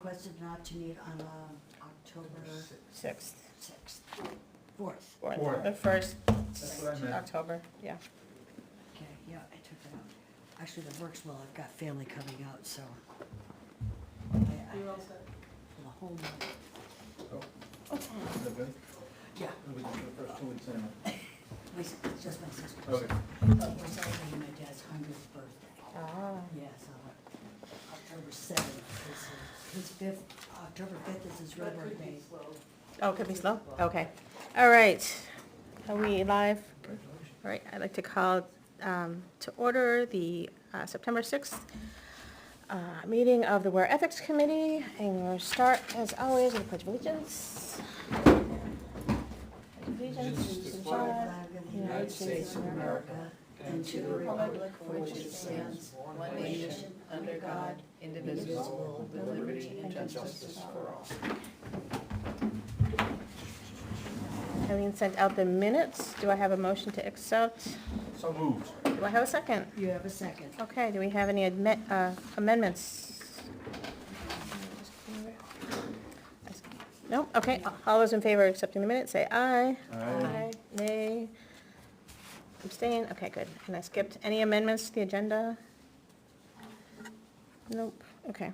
requested not to meet on October 6th. 6th, 4th. Fourth. The first That's what I meant. October, yeah. Okay, yeah, I took it out. Actually, that works well, I've got family coming out, so. You're all set. For the whole month. Oh, is that good? Yeah, We can do the first 2 weeks anyway. it's just my sister's. Okay. But we're celebrating my dad's 100th birthday. Ah. Yeah, so October 7th is his 5th, October 5th is his real That could birthday. be slow. Oh, it could be slow? Okay. All right. Are we live? Congratulations. All right, I'd like to call to order the September 6th meeting of the Weare Ethics Committee. And we'll start, as always, with the Pledge of Allegiance. Pledge of Allegiance to the flag of the United States of America and to the republic for which it stands, one nation, under God, indivisible, with liberty and justice for all. Having sent out the minutes, do I have a motion to accept? So moved. Do I have a second? You have a second. Okay, do we have any amendments? No? Okay, all those in favor of accepting the minutes, say aye. Aye. Nay? Abstain? Okay, good. And I skipped any amendments to the agenda? Nope, okay.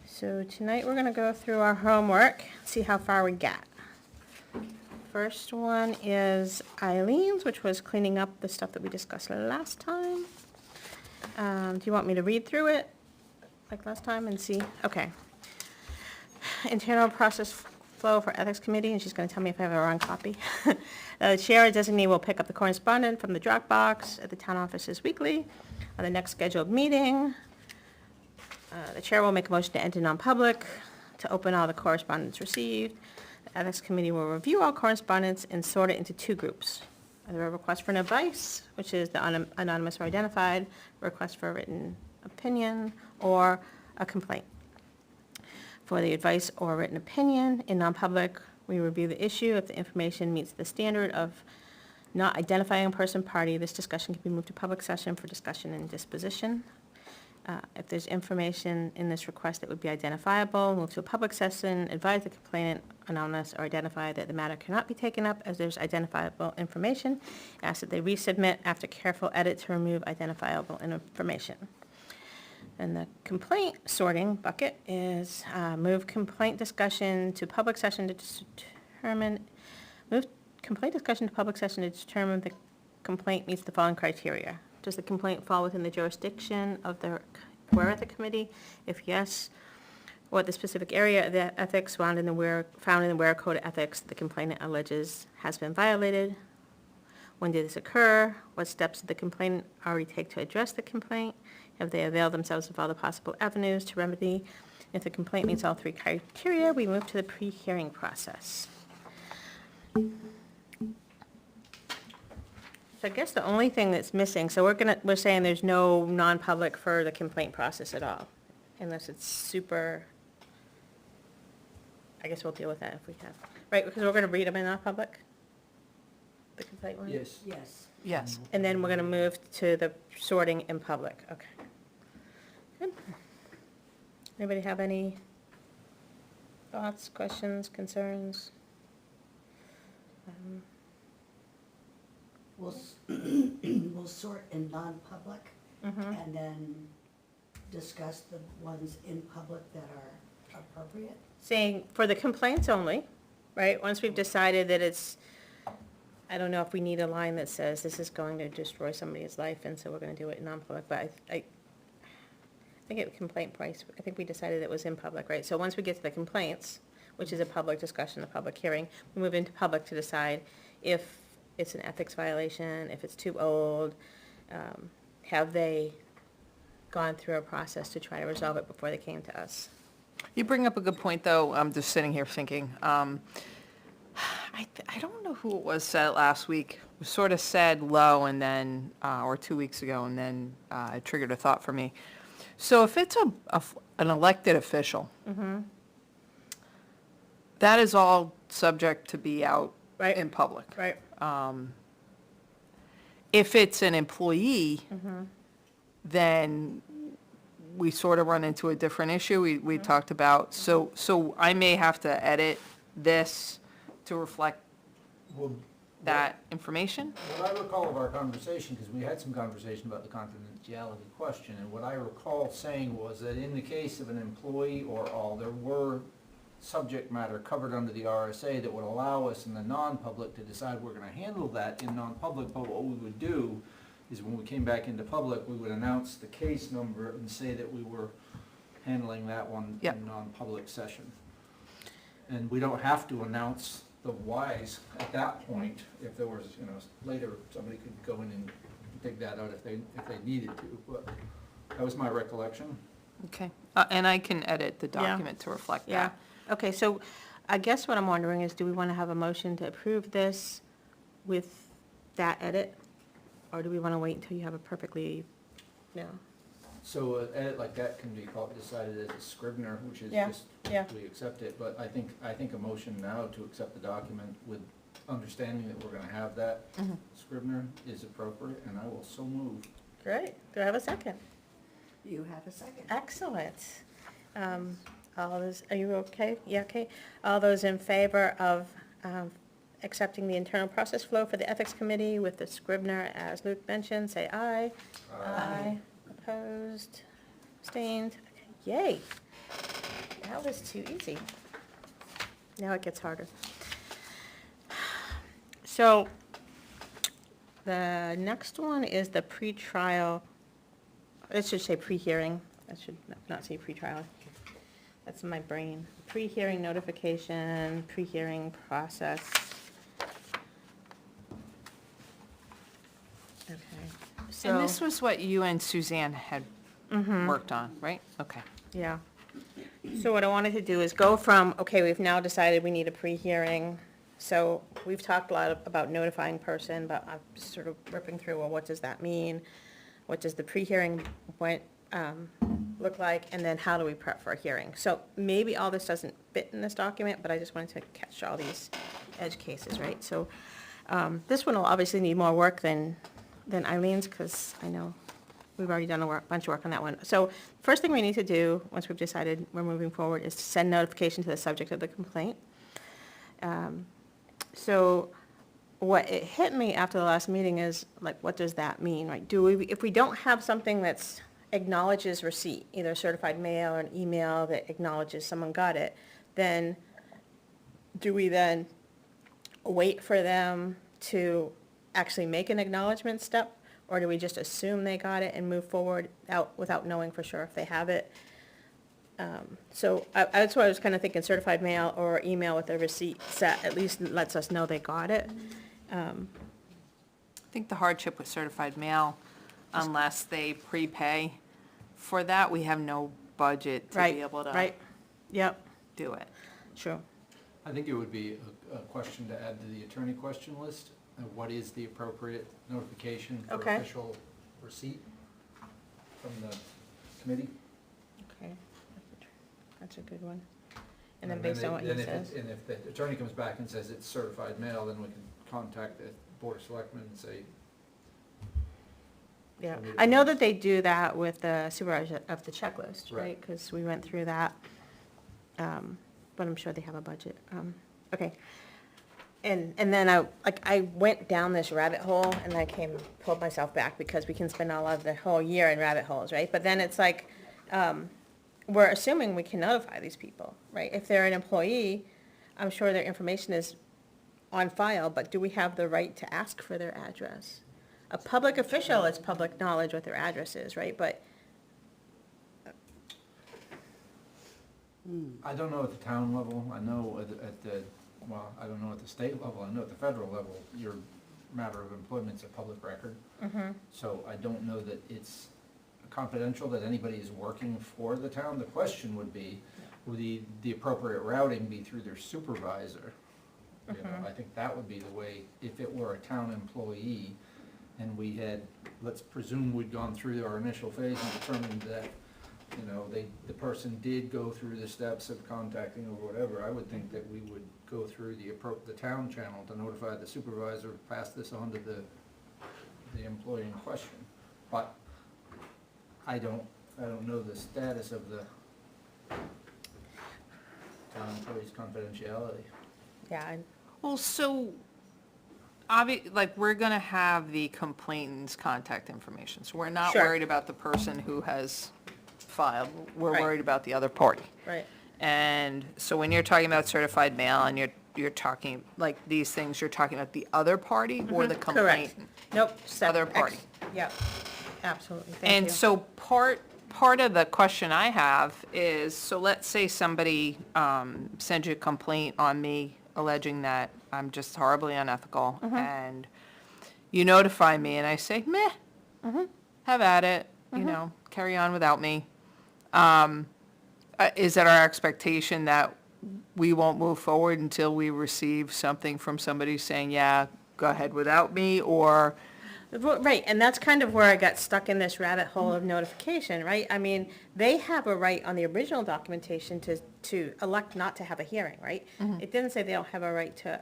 So tonight we're gonna go through our homework, see how far we got. First one is Eileen's, which was cleaning up the stuff that we discussed last time. Do you want me to read through it like last time and see? Okay. Internal process flow for ethics committee, and she's going to tell me if I have the wrong copy. The chair or designee will pick up the correspondence from the Dropbox at the town offices weekly on the next scheduled meeting. The chair will make a motion to enter non-public to open all the correspondence received. The ethics committee will review all correspondence and sort it into two groups. Either a request for an advice, which is the anonymous or identified, request for a written opinion, or a complaint. For the advice or written opinion in non-public, we review the issue. If the information meets the standard of not identifying a person party, this discussion can be moved to public session for discussion and disposition. If there's information in this request that would be identifiable, move to a public session, advise the complainant, anonymous, or identify that the matter cannot be taken up as there's identifiable information. Ask that they resubmit after careful edit to remove identifiable information. And the complaint sorting bucket is move complaint discussion to public session to determine, move complaint discussion to public session to determine the complaint meets the following criteria. Does the complaint fall within the jurisdiction of the Weare Ethics Committee? If yes, what the specific area of the ethics found in the Weare Code of Ethics the complainant alleges has been violated? When did this occur? What steps did the complainant already take to address the complaint? Have they availed themselves of all the possible avenues to remedy? If the complaint meets all three criteria, we move to the pre-hearing process. So I guess the only thing that's missing, so we're saying there's no non-public for the complaint process at all, unless it's super, I guess we'll deal with that if we have, right, because we're gonna read them in non-public? The complaint one? Yes. Yes. Yes, and then we're gonna move to the sorting in public, okay. Good. Anybody have any thoughts, questions, concerns? We'll sort in non-public Mhm. and then discuss the ones in public that are appropriate. Saying for the complaints only, right? Once we've decided that it's, I don't know if we need a line that says this is going to destroy somebody's life, and so we're gonna do it in non-public, but I think it complaint price, I think we decided it was in public, right? So once we get to the complaints, which is a public discussion, a public hearing, we move into public to decide if it's an ethics violation, if it's too old, have they gone through a process to try to resolve it before they came to us? You bring up a good point, though. I'm just sitting here thinking, I don't know who it was said it last week. It sort of said low and then, or 2 weeks ago, and then it triggered a thought for me. So if it's an elected official, that is all subject to be out Right. in public. Right. If it's an employee, then we sort of run into a different issue we talked about. So I may have to edit this to reflect Well, that information? what I recall of our conversation, because we had some conversation about the confidentiality question, and what I recall saying was that in the case of an employee or all, there were subject matter covered under the RSA that would allow us in the non-public to decide we're gonna handle that in non-public, but what we would do is when we came back into public, we would announce the case number and say that we were handling that one Yep. in non-public session. And we don't have to announce the whys at that point. If there was, later, somebody could go in and dig that out if they needed to, but that was my recollection. Okay, and I can edit the Yeah. document to reflect Yeah, that. okay, so I guess what I'm wondering is, do we want to have a motion to approve this with that edit? Or do we want to wait until you have a perfectly, no? So an edit like that can be decided as a scrivener, which is Yeah, just, yeah. we accept it, but I think a motion now to accept the document with understanding that we're gonna have that Mhm. scrivener is appropriate, and I will so move. Great, do I have a second? You have a second. Excellent. All those, are you okay? Yeah, okay. All those in favor of accepting the internal process flow for the Ethics Committee with the scrivener as Luke mentioned, say aye. Aye. Opposed, abstained, yay. That was too easy. Now it gets harder. So, the next one is the pretrial, it should say pre-hearing, that should not say pretrial. That's in my brain. Pre-hearing notification, pre-hearing process. Okay, so. And this was what you and Suzanne had worked on, right? Okay. Yeah. So what I wanted to do is go from, okay, we've now decided we need a pre-hearing. So we've talked a lot about notifying person, but I'm sort of ripping through, well, what does that mean? What does the pre-hearing look like? And then how do we prep for a hearing? So maybe all this doesn't fit in this document, but I just wanted to catch all these edge cases, right? So this one will obviously need more work than Eileen's, because I know we've already done a bunch of work on that one. So first thing we need to do, once we've decided we're moving forward, is to send notification to the subject of the complaint. So what it hit me after the last meeting is, like, what does that mean, right? If we don't have something that's acknowledges receipt, either a certified mail or an email that acknowledges someone got it, then do we then wait for them to actually make an acknowledgement step? Or do we just assume they got it and move forward without knowing for sure if they have it? So that's why I was kind of thinking certified mail or email with a receipt set, at least lets us know they got it. I think the hardship with certified mail, unless they prepay for that, we have no budget to be able to Right, yep, do it. true. I think it would be a question to add to the attorney question list. What is the appropriate notification for Okay. official receipt from the committee? Okay, that's a good one. And then based on what he says. And if the attorney comes back and says it's certified mail, then we can contact the Board of Selectmen and say, Yeah, Somebody I know to- that they do that with the supervisor of the checklist, right? Right. Because we went through that, but I'm sure they have a budget. Okay. And then I went down this rabbit hole and I pulled myself back because we can spend all of the whole year in rabbit holes, right? But then it's like, we're assuming we can notify these people, right? If they're an employee, I'm sure their information is on file, but do we have the right to ask for their address? A public official, it's public knowledge what their address is, right? But, I don't know at the town level, I know at the, well, I don't know at the state level, I know at the federal level, your matter of employment's a public record. So I don't know that it's confidential, that anybody is working for the town. The question would be, would the appropriate routing be through their supervisor? You know, I think that would be the way, if it were a town employee, and we had, let's presume we'd gone through our initial phase and determined that, you know, the person did go through the steps of contacting or whatever, I would think that we would go through the town channel to notify the supervisor, pass this on to the employee in question. But I don't I don't know the status of the town employee's confidentiality. Yeah, Well, so, like, we're gonna have the complainant's contact information, so we're not Sure. worried about the person who has filed, we're Right. worried about the other party. right. And so when you're talking about certified mail and you're talking, like, these things, you're talking about the other party or the complainant? Nope. Other party. Yep, absolutely, thank you. And so part of the question I have is, so let's say somebody sends you a complaint on me alleging that I'm just horribly unethical, and you notify me, and I say, meh, have at it, you know, carry on without me. Is it our expectation that we won't move forward until we receive something from somebody saying, yeah, go ahead without me, or? Right, and that's kind of where I got stuck in this rabbit hole of notification, right? I mean, they have a right on the original documentation to elect not to have a hearing, right? It didn't say they don't have a right to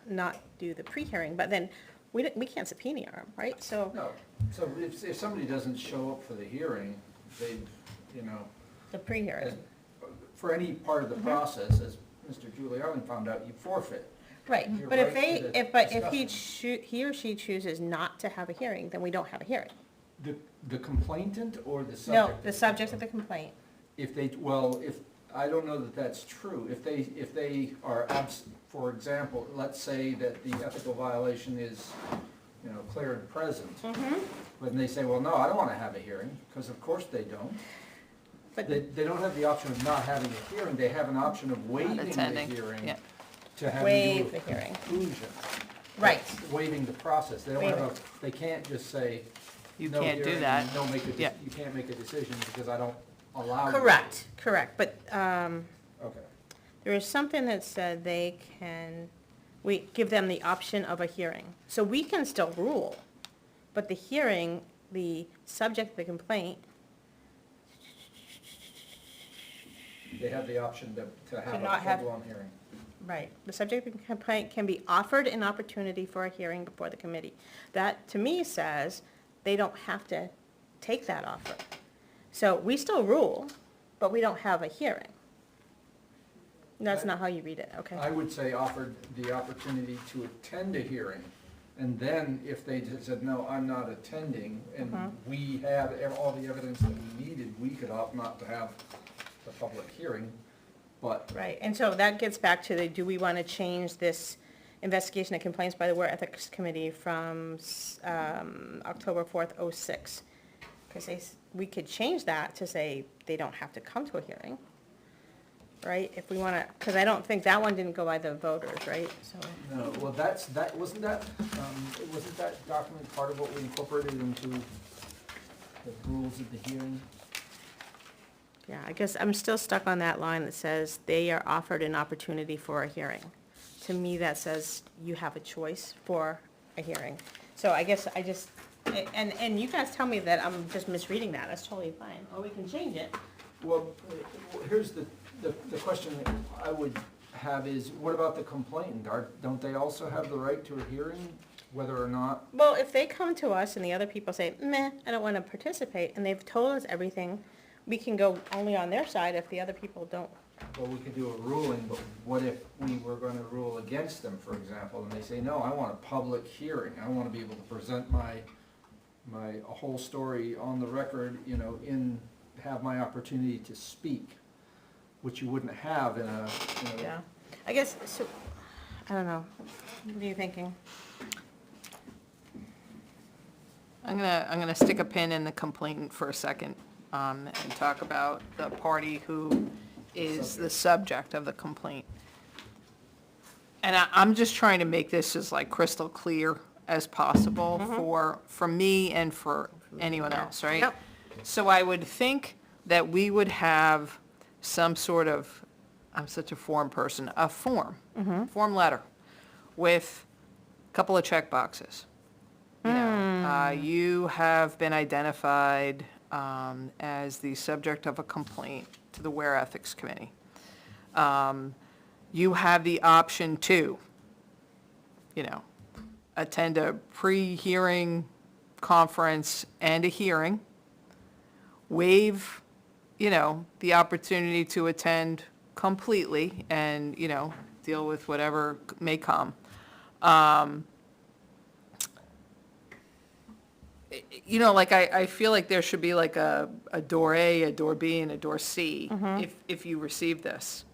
not do the pre-hearing, but then we can't subpoena them, right? So, No, so if somebody doesn't show up for the hearing, they, you know, the pre-hearing, as, for any part of the process, as Mr. Giuliani found out, you forfeit. right, You're but if right to the he or she chooses not to have a hearing, then we don't have a hearing. The complainant or the subject? No, of the subject of the complaint. If they, well, if, I don't know that that's true. If they are for example, let's say that the ethical violation is, you know, clear and present. But they say, well, no, I don't want to have a hearing, because of course they don't. But They don't have the option of not having a hearing, they have an option of waiving the attending, hearing yeah. to have you waive do the hearing. conclusion. Right. That's waiving the process. They don't have a, they can't just say, You no can't do hearing, that. no make a, Yeah. you can't make a decision because I don't allow you. Correct, but, Okay. there is something that said we give them the option of a hearing. So we can still rule, but the hearing, the subject of the complaint, They have the option to have not a have- full-blown hearing. right, the subject of the complaint can be offered an opportunity for a hearing before the committee. That, to me, says they don't have to take that offer. So we still rule, but we don't have a hearing. That's not how you read it, okay? I would say offered the opportunity to attend a hearing, and then if they just said, no, I'm not attending, and we had all the evidence that we needed, we could opt not to have the public hearing, but Right, and so that gets back to do we want to change this investigation of complaints by the Weare Ethics Committee from October 4th, '06? Because we could change that to say they don't have to come to a hearing, right? If we want to, because I don't think that one didn't go by the voters, right? So, no, well, wasn't that document part of what we incorporated into the rules of the hearing? yeah, I guess I'm still stuck on that line that says they are offered an opportunity for a hearing. To me, that says you have a choice for a hearing. So I guess and you guys tell me that I'm just misreading that, that's totally fine, or we can change it. Well, here's the question that I would have is, what about the complainant? Don't they also have the right to a hearing, whether or not? Well, if they come to us and the other people say, meh, I don't want to participate, and they've told us everything, we can go only on their side if the other people don't. Well, we could do a ruling, but what if we were gonna rule against them, for example, and they say, no, I want a public hearing, I wanna be able to present a whole story on the record, you know, have my opportunity to speak, which you wouldn't have in a, you know. Yeah, I guess, so, I don't know, what are you thinking? I'm gonna stick a pin in the complainant for a second, and talk about the party who is the subject of the complaint. And I'm just trying to make this as like crystal clear as possible for me and for anyone else, right? Yep. So I would think that we would have some sort of, I'm such a form person, a form letter with a couple of check boxes. You know, you have been identified as the subject of a complaint to the Weare Ethics Committee. You have the option to, you know, attend a pre-hearing conference and a hearing, waive, the opportunity to attend completely and, deal with whatever may come. Like I feel like there should be like a door A, a door B, and a door C if you receive this.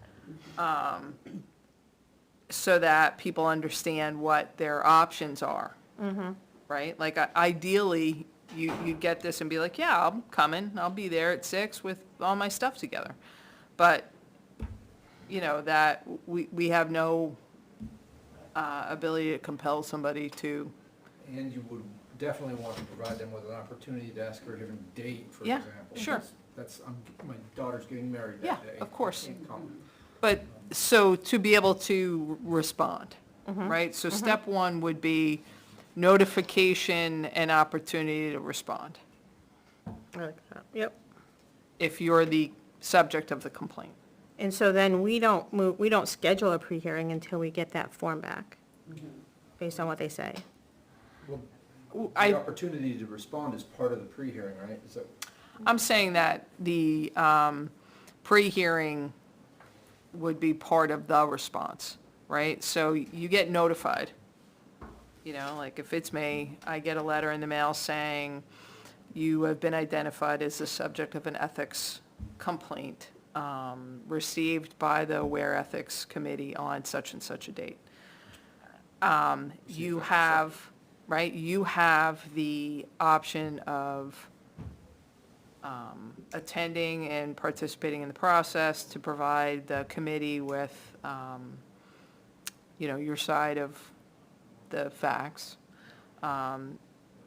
So that people understand what their options are. Right? Like ideally, you get this and be like, yeah, I'm coming, I'll be there at 6 with all my stuff together. But, that we have no ability to compel somebody to. And you would definitely want to provide them with an opportunity to ask for a different date, for Yeah, example. sure. My daughter's getting married Yeah, that day. of course. I can't come. But, so to be able to respond, right? So step one would be notification and opportunity to respond, I like that. Yep. if you're the subject of the complaint. And so then we don't schedule a pre-hearing until we get that form back, based on what they say. Well, I- the opportunity to respond is part of the pre-hearing, right? Is that, I'm saying that the pre-hearing would be part of the response, right? So you get notified. Like if it's me, I get a letter in the mail saying, you have been identified as the subject of an ethics complaint received by the Weare Ethics Committee on such and such a date. You have, right, you have the option of attending and participating in the process to provide the committee with, your side of the facts,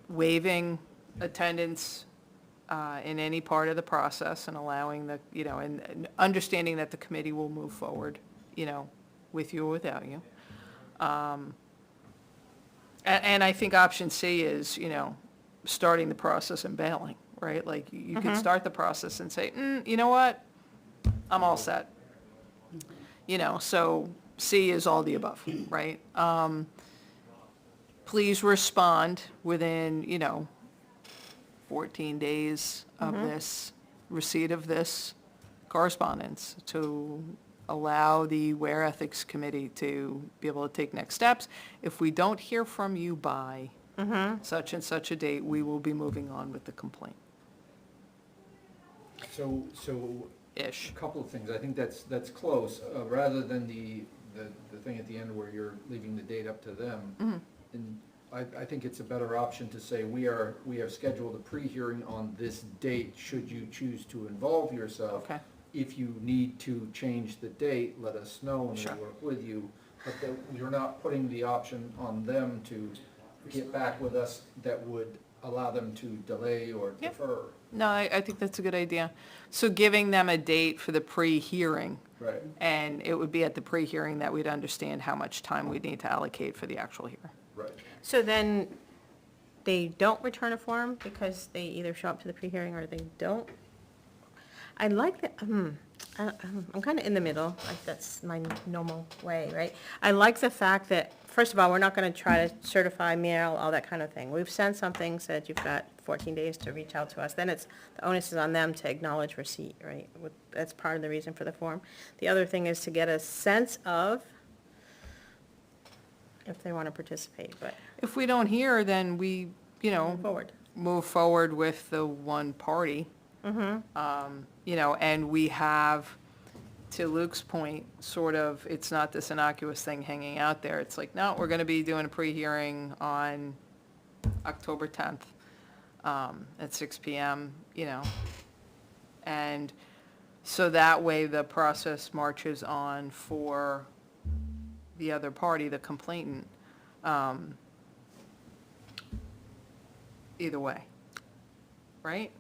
waiving attendance in any part of the process and allowing the, and understanding that the committee will move forward, with you or without you. And I think option C is, starting the process and bailing, right? Like, you could start the process and say, you know what? I'm all set. So C is all the above, right? Please respond within, 14 days of this, receipt of this correspondence to allow the Weare Ethics Committee to be able to take next steps. If we don't hear from you by such and such a date, we will be moving on with the complaint. so, Ish. a couple of things, I think that's close, rather than the thing at the end where you're leaving the date up to them. And I think it's a better option to say, we have scheduled a pre-hearing on this date, should you choose to involve yourself. Okay. If you need to change the date, let us know and Sure. we'll work with you. But that you're not putting the option on them to get back with us that would allow them to delay or Yeah. defer. No, I think that's a good idea. So giving them a date for the pre-hearing, Right. and it would be at the pre-hearing that we'd understand how much time we'd need to allocate for the actual hearing. Right. So then they don't return a form because they either show up to the pre-hearing or they don't? I like that, I'm kind of in the middle, like that's my normal way, right? I like the fact that, first of all, we're not going to try to certify mail, all that kind of thing. We've sent something, said you've got 14 days to reach out to us. Then the onus is on them to acknowledge receipt, right? That's part of the reason for the form. The other thing is to get a sense of if they want to participate, but If we don't hear, then we, move forward. move forward with the one party. And we have, to Luke's point, sort of, it's not this innocuous thing hanging out there. It's like, no, we're going to be doing a pre-hearing on October 10th at 6 PM, And so that way the process marches on for the other party, the complainant, either way, right?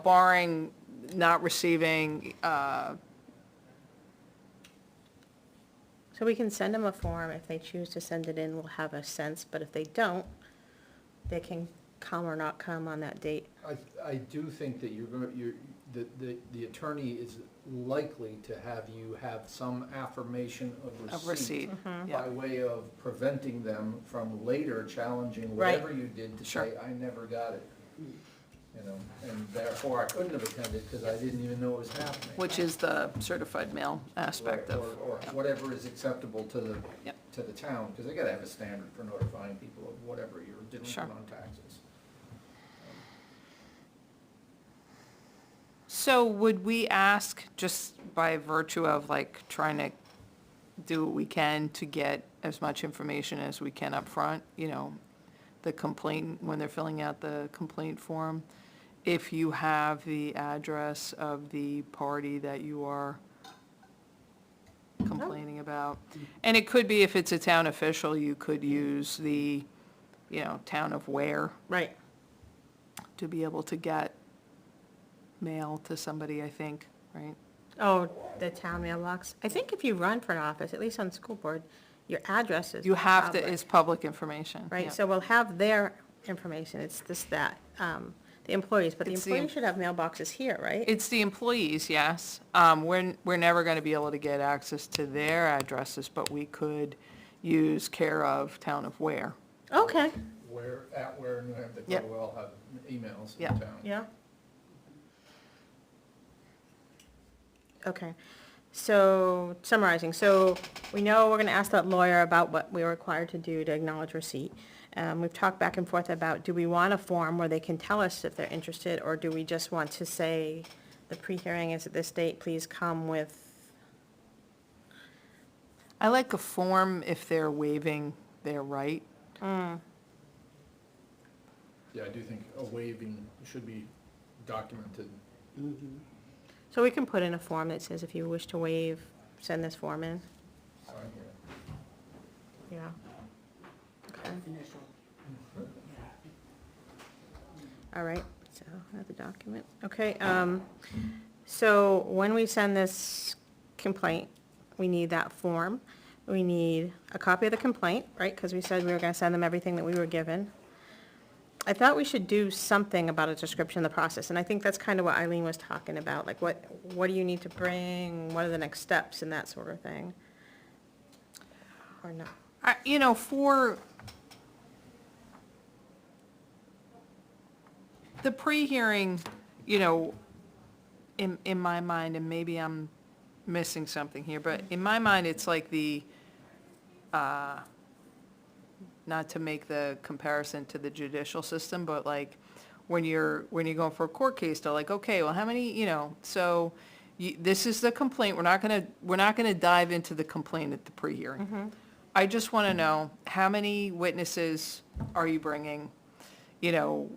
Barring not receiving, So we can send them a form. If they choose to send it in, we'll have a sense, but if they don't, they can come or not come on that date. I do think that the attorney is likely to have you have some affirmation of receipt. Yeah. by way of preventing them from later challenging Right. whatever you did to Sure. say, I never got it. you know, and therefore I couldn't have attended because I didn't even know it was happening. Which is the certified mail aspect Right, of. or whatever is acceptable to the, Yep. to the town, because they gotta have a standard for notifying people of whatever you're Sure. delinquent on taxes. So would we ask, just by virtue of like trying to do what we can to get as much information as we can up front, you know, the complaint, when they're filling out the complaint form, if you have the address of the party that you are complaining about? And it could be, if it's a town official, you could use the, you know, town of Weare Right. to be able to get mail to somebody, I think, right? Oh, the town mailbox. I think if you run for an office, at least on the school board, your address is You have to, public, it's public information. yeah. Right, so we'll have their information, it's this, that, the employees, but the It's the employees should have mailboxes here, right? It's the employees, yes. We're never gonna be able to get access to their addresses, but we could use care of town of Weare. Okay, Where New Hampshire, Yep. we all have emails in Yep. town. yeah. Okay, so summarizing, so we know we're gonna ask that lawyer about what we're required to do to acknowledge receipt. We've talked back and forth about, do we want a form where they can tell us if they're interested, or do we just want to say, the pre-hearing is at this date, please come with, I like a form if they're waiving their right. Yeah, I do think a waiving should be documented. so we can put in a form that says, if you wish to waive, send this form in, Sign here. yeah. Okay. All right, so I have the document. Okay, so when we send this complaint, we need that form. We need a copy of the complaint, right? Because we said we were gonna send them everything that we were given. I thought we should do something about a description of the process, and I think that's kind of what Eileen was talking about, like what do you need to bring? What are the next steps and that sort of thing? Or no? You know, for the pre-hearing, you know, in my mind, and maybe I'm missing something here, but in my mind, it's like the, not to make the comparison to the judicial system, but like, when you're going for a court case, they're like, okay, well, how many, you know, so this is the complaint, we're not gonna dive into the complaint at the pre-hearing. I just wanna know, how many witnesses are you bringing? You know,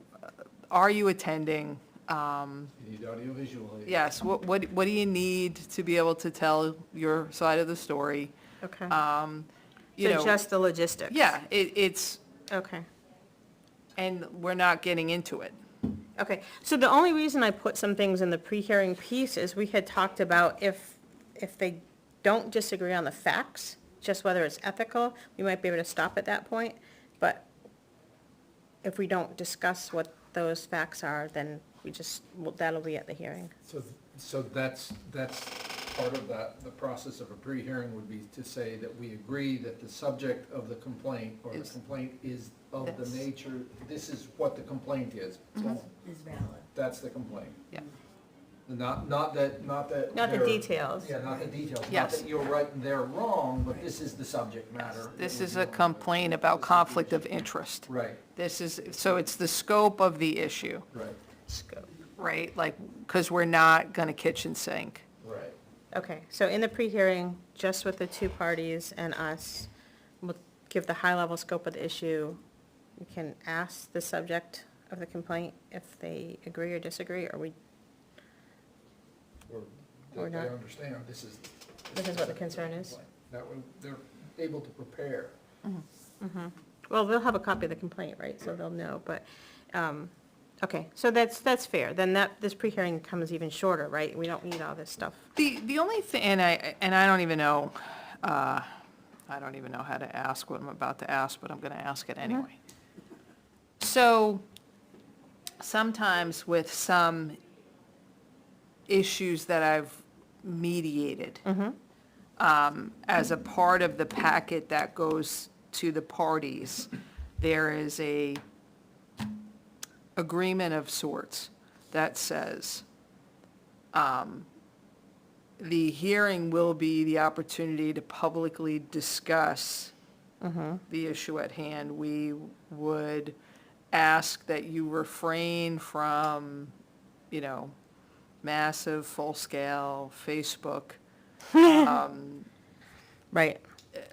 are you attending? You need audiovisual. Yes, what do you need to be able to tell your side of the story? Okay, You so know, just the logistics? yeah, it's, Okay. and we're not getting into it. Okay, so the only reason I put some things in the pre-hearing piece is we had talked about if they don't disagree on the facts, just whether it's ethical, we might be able to stop at that point, but if we don't discuss what those facts are, then we just, well, that'll be at the hearing. So that's part of that, the process of a pre-hearing would be to say that we agree that the subject of the complaint, or the Is- complaint is of This. the nature, this is what the complaint is. So Is valid. that's the complaint. Yeah. Not that. Not the they're- details. Yeah, not the details. Not Yes. that you're right and they're wrong, but this is the subject matter. This is a complaint about conflict of interest. Right, This is, so it's the scope of the issue, right, Scope. right? Like, because we're not gonna kitchen sink. right. Okay, so in the pre-hearing, just with the two parties and us, we'll give the high-level scope of the issue. We can ask the subject of the complaint if they agree or disagree, or we, Or Or that they not. understand this is. This is what the concern is? That way, they're able to prepare. well, they'll have a copy of the complaint, right, so they'll know, but, okay, so that's fair, then this pre-hearing comes even shorter, right? We don't need all this stuff. The only thing, and I don't even know, I don't even know how to ask what I'm about to ask, but I'm gonna ask it anyway. So, sometimes with some issues that I've mediated, as a part of the packet that goes to the parties, there is a agreement of sorts that says, the hearing will be the opportunity to publicly discuss the issue at hand. We would ask that you refrain from, massive, full-scale Facebook. Right,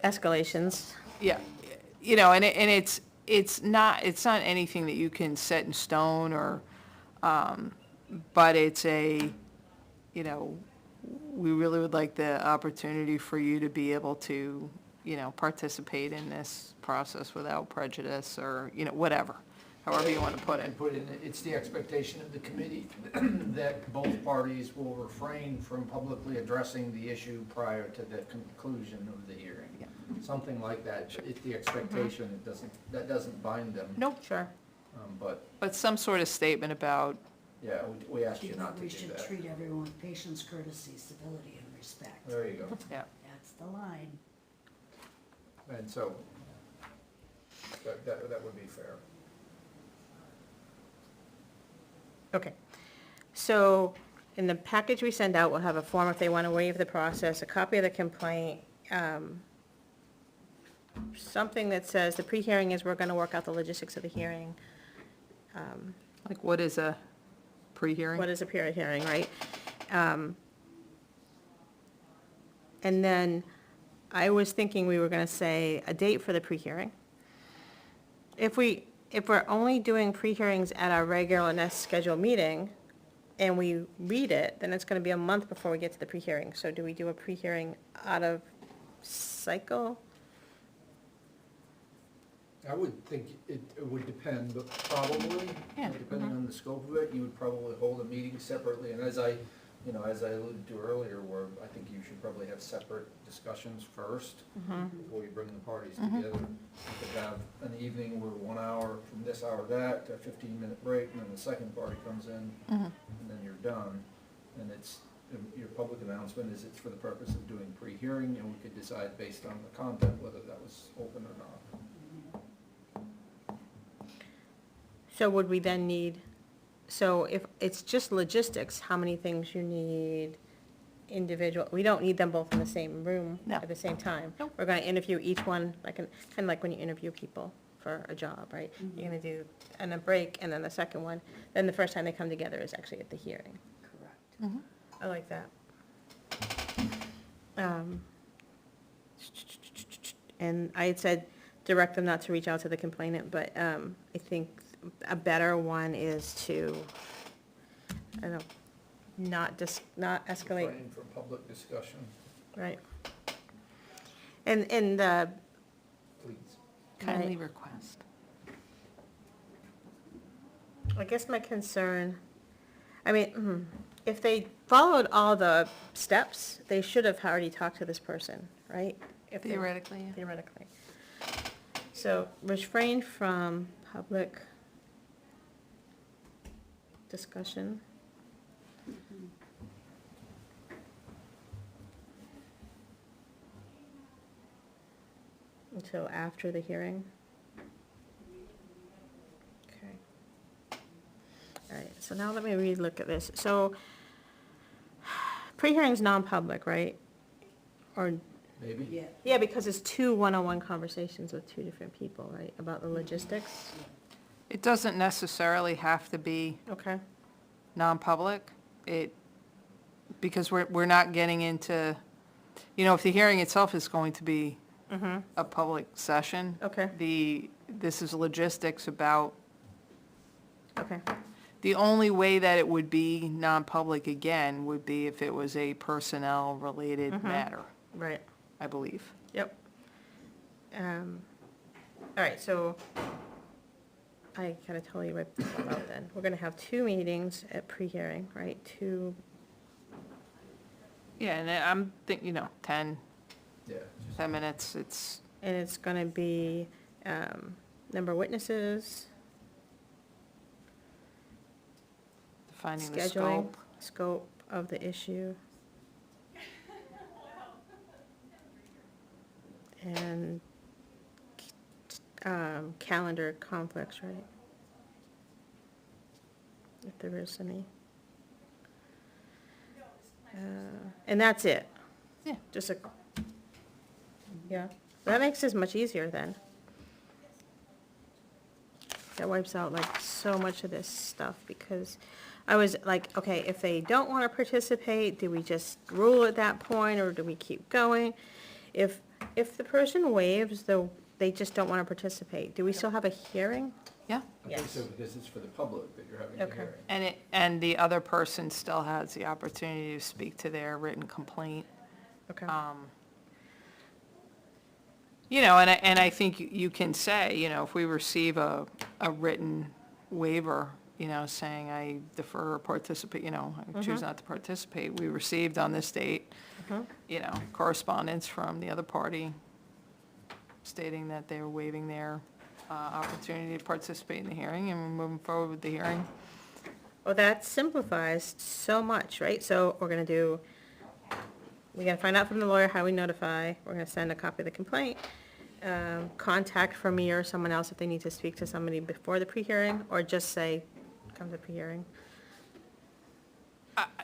escalations. Yeah, and it's not anything that you can set in stone or, but it's we really would like the opportunity for you to be able to, participate in this process without prejudice or, whatever, however you want to put it. And put in, it's the expectation of the committee that both parties will refrain from publicly addressing the issue prior to the conclusion of the hearing. Yeah. Something like that. It's the expectation, that doesn't bind them. Nope. Sure. But some sort of statement about, Yeah, we asked you not to We do should that. treat everyone with patience, courtesy, civility, and respect. There you go. yeah, That's the line. And so, that would be fair. Okay, so in the package we send out, we'll have a form if they want to waive the process, a copy of the complaint, something that says the pre-hearing is we're going to work out the logistics of the hearing. like what is a pre-hearing? What is a pre-hearing, right? And then I was thinking we were going to say a date for the pre-hearing. If we're only doing pre-hearings at our regular scheduled meeting, and we read it, then it's going to be a month before we get to the pre-hearing. So do we do a pre-hearing out of cycle? I would think it would depend, but probably, Yeah. depending on the scope of it, you would probably hold a meeting separately. And as I alluded to earlier, where I think you should probably have separate discussions first before you bring the parties together. You could have an evening where 1 hour from this hour to that, a 15-minute break, and then the second party comes in, and then you're done. And your public announcement is it's for the purpose of doing pre-hearing, and we could decide based on the content whether that was open or not. So would we then need, so if it's just logistics, how many things you need individual, we don't need them both in the same room No. at the same time. Nope. We're gonna interview each one, kind of like when you interview people for a job, right? You're gonna do, and a break, and then the second one, then the first time they come together is actually at the hearing. Correct. I like that. And I had said, direct them not to reach out to the complainant, but I think a better one is to, I don't know, not escalate, Refrain from public discussion, right? And the, please. Kindly request. I guess my concern, I mean, if they followed all the steps, they should have already talked to this person, right? If they- Theoretically, yeah. Theoretically. So refrain from public discussion. Until after the hearing. Okay. All right, so now let me relook at this. So pre-hearing's non-public, right? Or, Maybe? Yeah. yeah, because it's two one-on-one conversations with two different people, right, about the logistics? It doesn't necessarily have to be Okay, non-public. Because we're not getting into, if the hearing itself is going to be a public session. okay, This is logistics about, okay, the only way that it would be non-public again would be if it was a personnel-related matter, right, I believe. yep. All right, so I kind of totally ripped this all out then. We're gonna have two meetings at pre-hearing, right, two, Yeah, and I'm thinking, 10 Yeah. 10 minutes, it's, and it's gonna be, number of witnesses, defining the scheduling, scope. scope of the issue. And, calendar conflicts, right? there is any. And that's it. Yeah. Just a, yeah, that makes this much easier then. That wipes out like so much of this stuff, because I was like, okay, if they don't want to participate, do we just rule at that point, or do we keep going? If the person waives, though, they just don't want to participate, do we still have a hearing? Yeah, I think Yes. so, because it's for the public that you're having a Okay. hearing. and the other person still has the opportunity to speak to their written complaint. Okay. You know, and I think you can say, you know, if we receive a written waiver, you know, saying I defer or participate, you know, I choose not to participate, we received on this date, you know, correspondence from the other party stating that they were waiving their opportunity to participate in the hearing, and we're moving forward with the hearing. Well, that simplifies so much, right? So we're gonna do, we gotta find out from the lawyer how we notify, we're gonna send a copy of the complaint, contact from me or someone else if they need to speak to somebody before the pre-hearing, or just say, come to pre-hearing.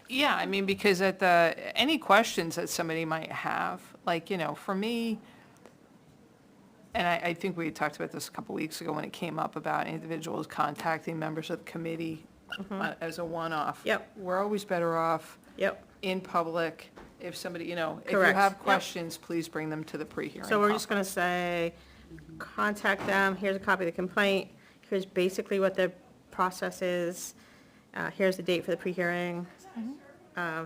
Yeah, I mean, because any questions that somebody might have, like, you know, for me, and I think we talked about this a couple weeks ago when it came up about individuals contacting members of the committee as a one-off. Yep. We're always better off Yep, in public if somebody, you know, if you Correct. have Yep. questions, please bring them to the pre-hearing. so we're just gonna say, contact them, here's a copy of the complaint, here's basically what the process is, here's the date for the pre-hearing,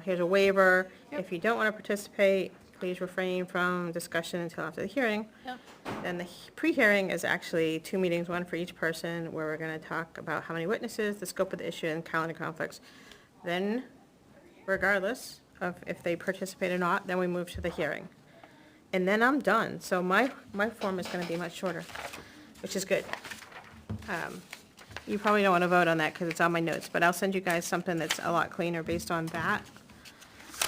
here's a waiver. Yep. If you don't wanna participate, please refrain from discussion until after the hearing. Yep. Then the pre-hearing is actually 2 meetings, one for each person, where we're gonna talk about how many witnesses, the scope of the issue, and calendar conflicts. Then, regardless of if they participate or not, then we move to the hearing. And then I'm done, so my form is gonna be much shorter, which is good. You probably don't wanna vote on that, because it's on my notes, but I'll send you guys something that's a lot cleaner based on that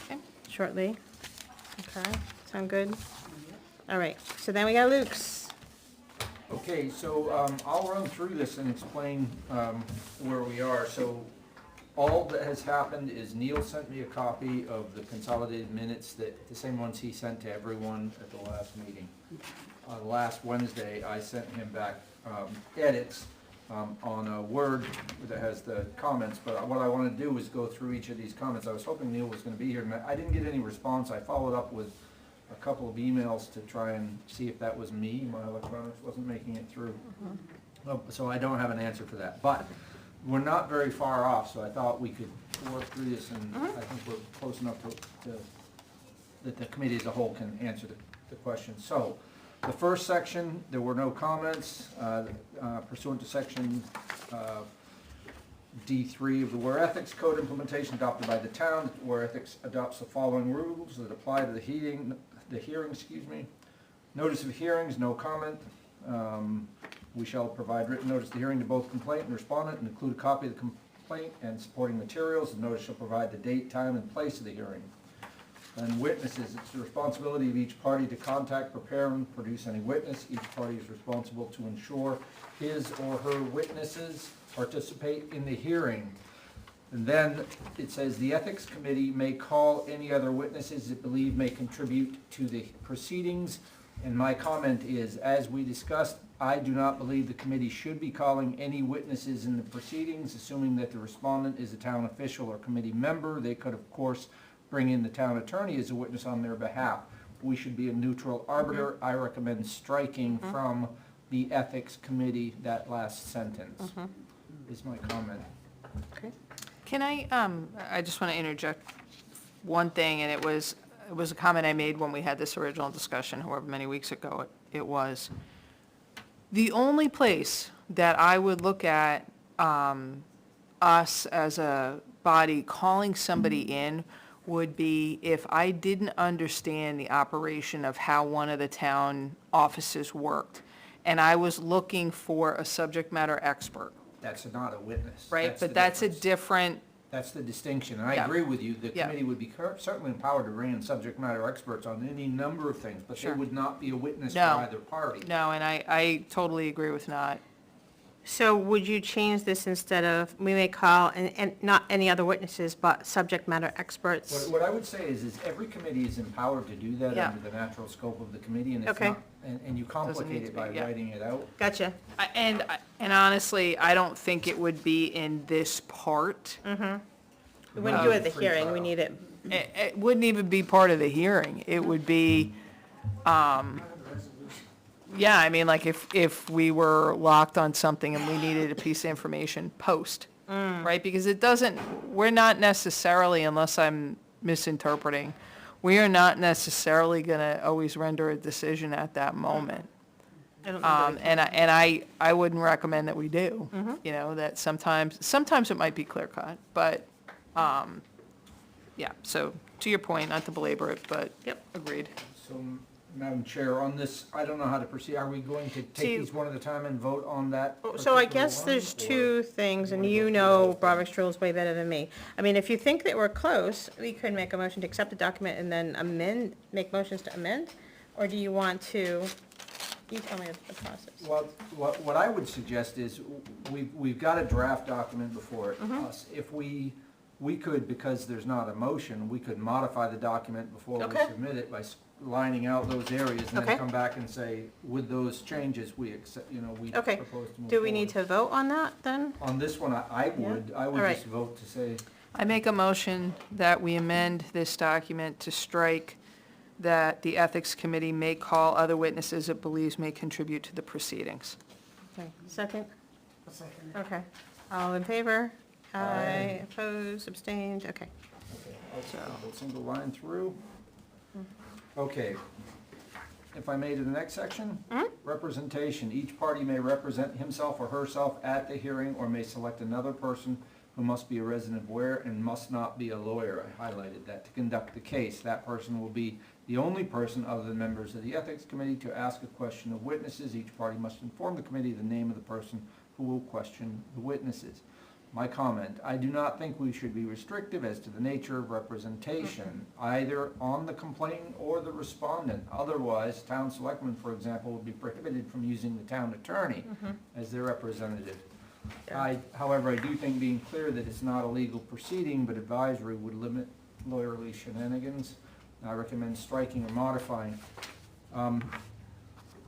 Okay. shortly. Okay, sound good? All right, so then we got Luke's. Okay, so I'll run through this and explain where we are. So all that has happened is Neil sent me a copy of the consolidated minutes, that the same ones he sent to everyone at the last meeting. Last Wednesday, I sent him back edits on a Word that has the comments, but what I want to do is go through each of these comments. I was hoping Neil was going to be here, and I didn't get any response. I followed up with a couple of emails to try and see if that was me. My electronics wasn't making it through. So I don't have an answer for that. But we're not very far off, so I thought we could work through this, and I think we're close enough to that the committee as a whole can answer the question. So the first section, there were no comments pursuant to section D3 of the Weare Ethics Code implementation adopted by the town. Weare Ethics adopts the following rules that apply to the hearing, Notice of hearings, no comment. We shall provide written notice of the hearing to both complainant and respondent, and include a copy of the complaint and supporting materials. The notice shall provide the date, time, and place of the hearing. And witnesses, it's the responsibility of each party to contact, prepare, and produce any witness. Each party is responsible to ensure his or her witnesses participate in the hearing. And then it says, the Ethics Committee may call any other witnesses it believes may contribute to the proceedings. And my comment is, as we discussed, I do not believe the committee should be calling any witnesses in the proceedings, assuming that the respondent is a town official or committee member. They could, of course, bring in the town attorney as a witness on their behalf. We should be a neutral arbiter. I recommend striking from the Ethics Committee that last sentence, is my comment. Okay. Can I just want to interject one thing, and it was a comment I made when we had this original discussion, however many weeks ago it was. The only place that I would look at us as a body calling somebody in would be if I didn't understand the operation of how one of the town offices worked, and I was looking for a subject matter expert, That's not a witness. right? the But that's a difference. different, That's the distinction, and I Yeah. agree with you. The Yeah. committee would be certainly empowered to bring in subject matter experts on any number of things, but they Sure. would not be a witness for No. either party. no, and I totally agree with not So would you change this instead of, we may call, and not any other witnesses, but subject matter experts? What I would say is every committee is empowered to do that Yeah. under the natural scope of the committee, and it's Okay. not, and you complicate need to it by be, yeah. writing it out. Gotcha. And honestly, I don't think it would be in this part. We wouldn't do it at the Free hearing, we trial. need it. It wouldn't even be part of the hearing. It would be, Part of the resolution. yeah, I mean, like if we were locked on something and we needed a piece of information post, right? Because it doesn't, we're not necessarily, unless I'm misinterpreting, we are not necessarily gonna always render a decision at that moment. I don't know that we And I wouldn't recommend that we do. You know, that sometimes it might be clear cut, but, yeah, so to your point, not to belabor it, but Yep. agreed. So, Madam Chair, on this, I don't know how to proceed. Are we going to See- take these one at a time and vote on that? So I particular guess one, there's or- two things, and wanna go you through the know whole thing? Robert's rules way better than me. I mean, if you think that we're close, we could make a motion to accept the document and then make motions to amend? Or do you want to, you tell me the process. Well, what I would suggest is, we've got a draft document before Mm-hmm. us. If we could, because there's not a motion, we could modify the document before we Okay. submit it by lining out those areas, and Okay. then come back and say, with those changes, we accept, we Okay. propose to move Do we need forward. to vote on that then? On this one, I would Alright. just vote to say, I make a motion that we amend this document to strike that the Ethics Committee may call other witnesses it believes may contribute to the proceedings. Okay, second? A second. Okay. All in favor? Aye. Opposed, abstained, okay. okay, I'll single line through. Okay. If I may to the next section? Representation. Each party may represent himself or herself at the hearing or may select another person who must be a resident of Weare and must not be a lawyer. I highlighted that, to conduct the case. That person will be the only person other than members of the Ethics Committee to ask a question of witnesses. Each party must inform the committee the name of the person who will question the witnesses. My comment, I do not think we should be restrictive as to the nature of representation, either on the complaining or the respondent. Otherwise, town selectmen, for example, would be prohibited from using the town attorney as their representative. However, I do think being clear that it's not a legal proceeding, but advisory would limit lawyerly shenanigans. I recommend striking or modifying.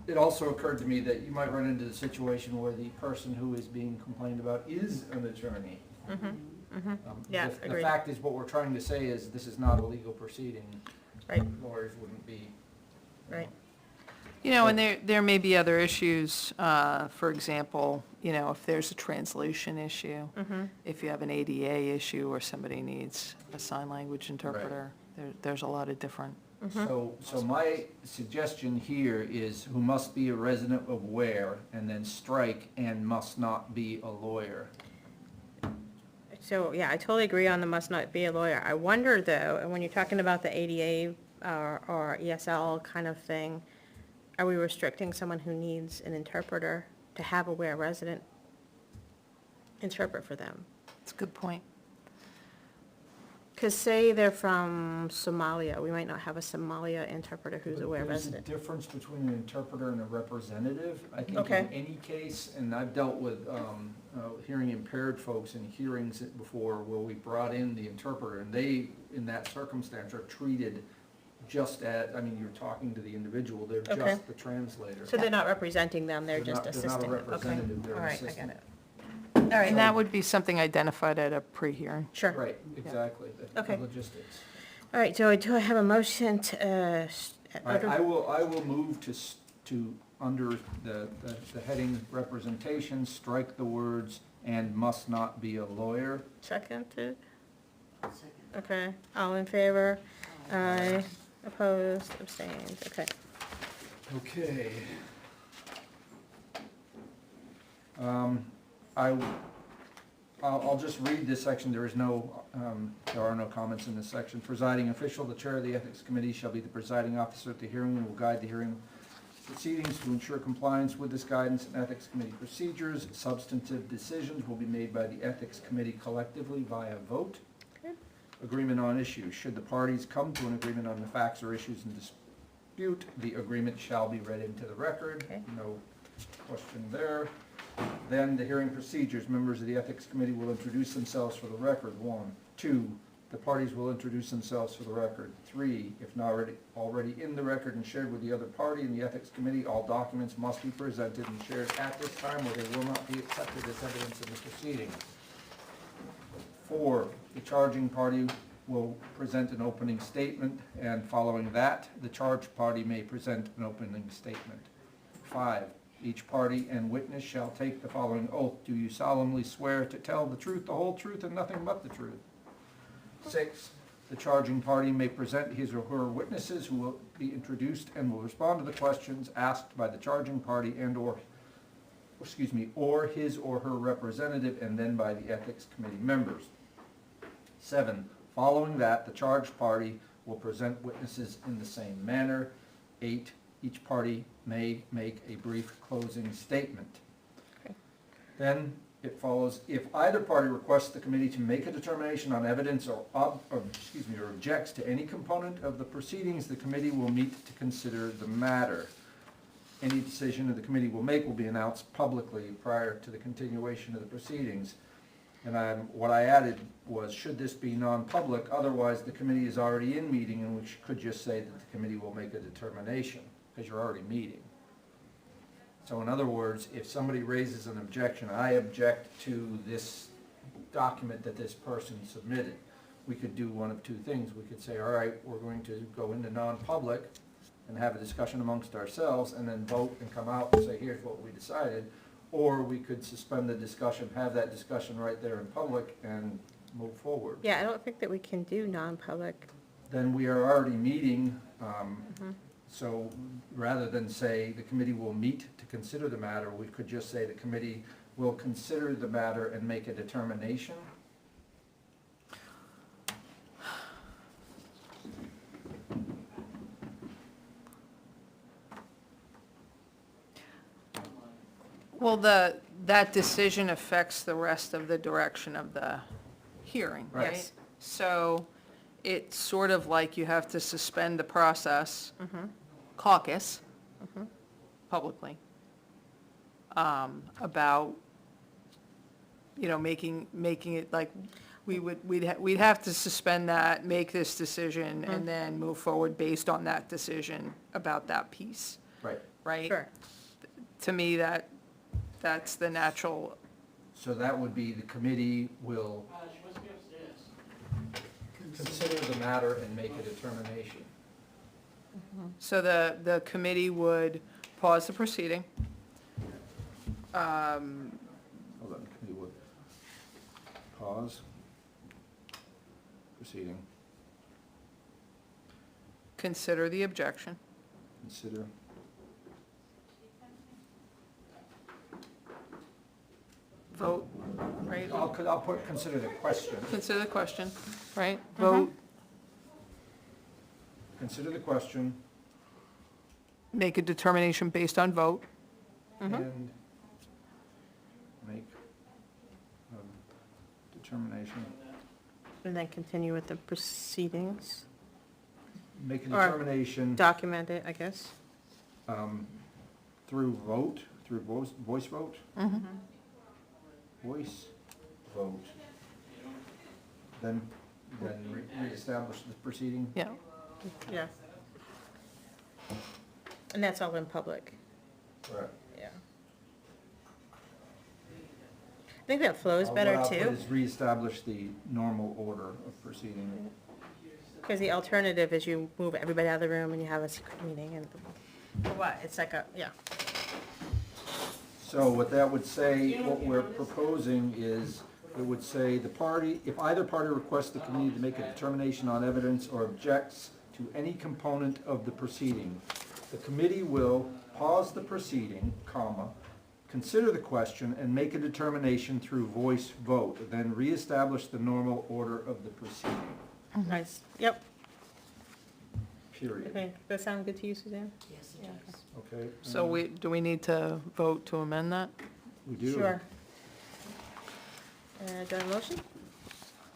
It also occurred to me that you might run into the situation where the person who is being complained about is an attorney. Yeah, The agreed. fact is, what we're trying to say is, this is not a legal proceeding. Right. Lawyers wouldn't be. Right. You know, and there may be other issues, for example, if there's a translation issue, if you have an ADA issue or somebody needs a sign language interpreter, there's a lot of different. So my suggestion here is who must be a resident of Weare, and then strike and must not be a lawyer. So, yeah, I totally agree on the must not be a lawyer. I wonder though, and when you're talking about the ADA or ESL kind of thing, are we restricting someone who needs an interpreter to have a Weare resident interpret for them? It's a good point. Because say they're from Somalia, we might not have a Somalia interpreter who's a Weare There's a resident. difference between an interpreter and a representative. I think Okay. in any case, and I've dealt with hearing impaired folks in hearings before where we brought in the interpreter, and they, in that circumstance, are treated just as, you're talking to the individual, they're Okay. just the translator. So they're not representing them, they're They're just not- they're not a assisting them. Okay. representative, they're All an right, I get assistant. it. All right, And that would be something identified at a pre-hearing. sure. Right, exactly, the Okay. logistics. All right, do I have a motion to, I will move to, under the heading representation, strike the words "and must not be a lawyer." seconded? Second. Okay, all in favor? Aye. Opposed, abstained, okay. Okay. I'll just read this section. There are no comments in this section. Presiding official, the chair of the Ethics Committee shall be the presiding officer at the hearing and will guide the hearing proceedings to ensure compliance with this guidance and Ethics Committee procedures. Substantive decisions will be made by the Ethics Committee collectively via vote. Okay. Agreement on issues. Should the parties come to an agreement on the facts or issues in dispute, the agreement shall be read into the record. Okay. No question there. Then the hearing procedures, members of the Ethics Committee will introduce themselves for the record, 1. 2, the parties will introduce themselves for the record. 3, if not already in the record and shared with the other party in the Ethics Committee, all documents must be presented and shared at this time, or they will not be accepted as evidence in the proceeding. 4, the charging party will present an opening statement, and following that, the charged party may present an opening statement. 5, each party and witness shall take the following oath. Do you solemnly swear to tell the truth, the whole truth, and nothing but the truth? 6, the charging party may present his or her witnesses who will be introduced and will respond to the questions asked by the charging party or his or her representative, and then by the Ethics Committee members. 7, following that, the charged party will present witnesses in the same manner. 8, each party may make a brief closing statement. Okay. Then it follows, if either party requests the committee to make a determination on evidence or objects to any component of the proceedings, the committee will meet to consider the matter. Any decision that the committee will make will be announced publicly prior to the continuation of the proceedings. And what I added was, should this be non-public, otherwise the committee is already in meeting, and we could just say that the committee will make a determination, because you're already meeting. So in other words, if somebody raises an objection, I object to this document that this person submitted, we could do one of two things. We could say, all right, we're going to go into non-public and have a discussion amongst ourselves, and then vote and come out and say, here's what we decided. Or we could suspend the discussion, have that discussion right there in public, and move forward. Yeah, I don't think that we can do non-public. Then we are already meeting, so rather than say the committee will meet to consider the matter, we could just say the committee will consider the matter and make a determination. Well, that decision affects the rest of the direction of the hearing, Right. right? Yes. So it's sort of like you have to suspend the process, caucus, publicly, about, making it like, we'd have to suspend that, make this decision, and then move forward based on that decision about that piece, Right. right? Sure. To me, that's the natural, So that would be the committee will consider the matter and make a determination. so the committee would pause the proceeding. Hold on, the committee would pause proceeding, Consider the objection. consider Vote, right? I'll put, consider the question. Consider the question, right? Vote, Consider the question make a determination based on vote. and make determination. And then continue with the proceedings. Make a Or determination Document it, I guess. through vote, through voice vote? Voice vote. Then reestablish the proceeding? Yeah. Yeah. And that's all in public, Correct. yeah. I think that flows better What I'll too, put is reestablish the normal order of proceeding. because the alternative is you move everybody out of the room and you have a secret meeting and, what, it's like a, yeah. So what that would say, what we're proposing is, it would say the party, if either party requests the committee to make a determination on evidence or objects to any component of the proceeding, the committee will pause the proceeding, consider the question and make a determination through voice vote, then reestablish the normal order of the proceeding, Nice, yep. period. Okay, does that sound good to you, Suzanne? Yes, it Yeah. does. Okay? So do we need to vote to amend that? We do. Sure. Do I have a motion?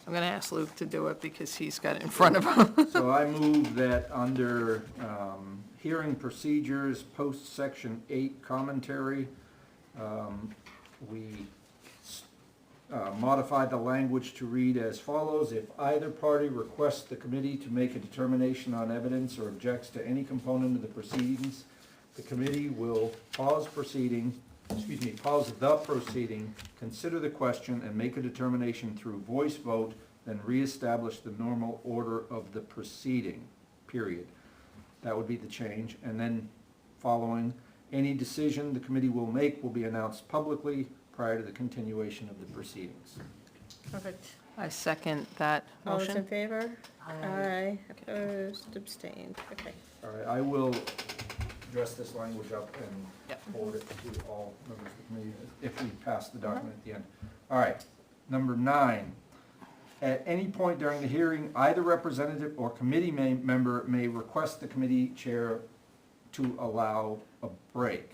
I'm gonna ask Luke to do it because he's got it in front of him. So I move that under hearing procedures, post section 8 commentary. We modified the language to read as follows: if either party requests the committee to make a determination on evidence or objects to any component of the proceedings, the committee will pause the proceeding, consider the question, and make a determination through voice vote, then reestablish the normal order of the proceeding, period. That would be the change. And then following, any decision the committee will make will be announced publicly prior to the continuation of the proceedings. Perfect. I second that All those in motion. favor? Aye. Opposed, abstained, okay. All right, I will dress this language up and Yep. forward it to all members of the committee if we pass the document at the end. All right, number 9. At any point during the hearing, either representative or committee member may request the committee chair to allow a break.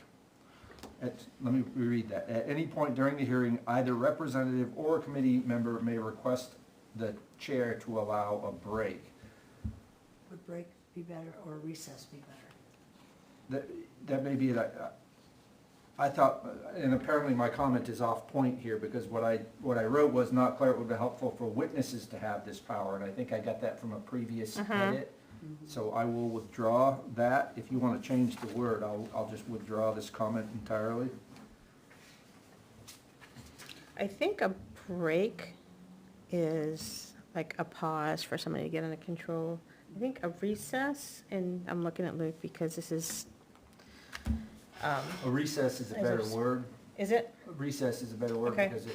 Let me reread that. At any point during the hearing, either representative or committee member may request the chair to allow a break. Would break be better or recess be better? That may be it. I thought, and apparently my comment is off point here, because what I wrote was not clear it would be helpful for witnesses to have this power, and I think I got that from a previous edit. So I will withdraw that. If you want to change the word, I'll just withdraw this comment entirely. I think a break is like a pause for somebody to get under control. I think a recess, and I'm looking at Luke because this is, A recess is a Is better there- word. is it? Recess is a better word Okay. because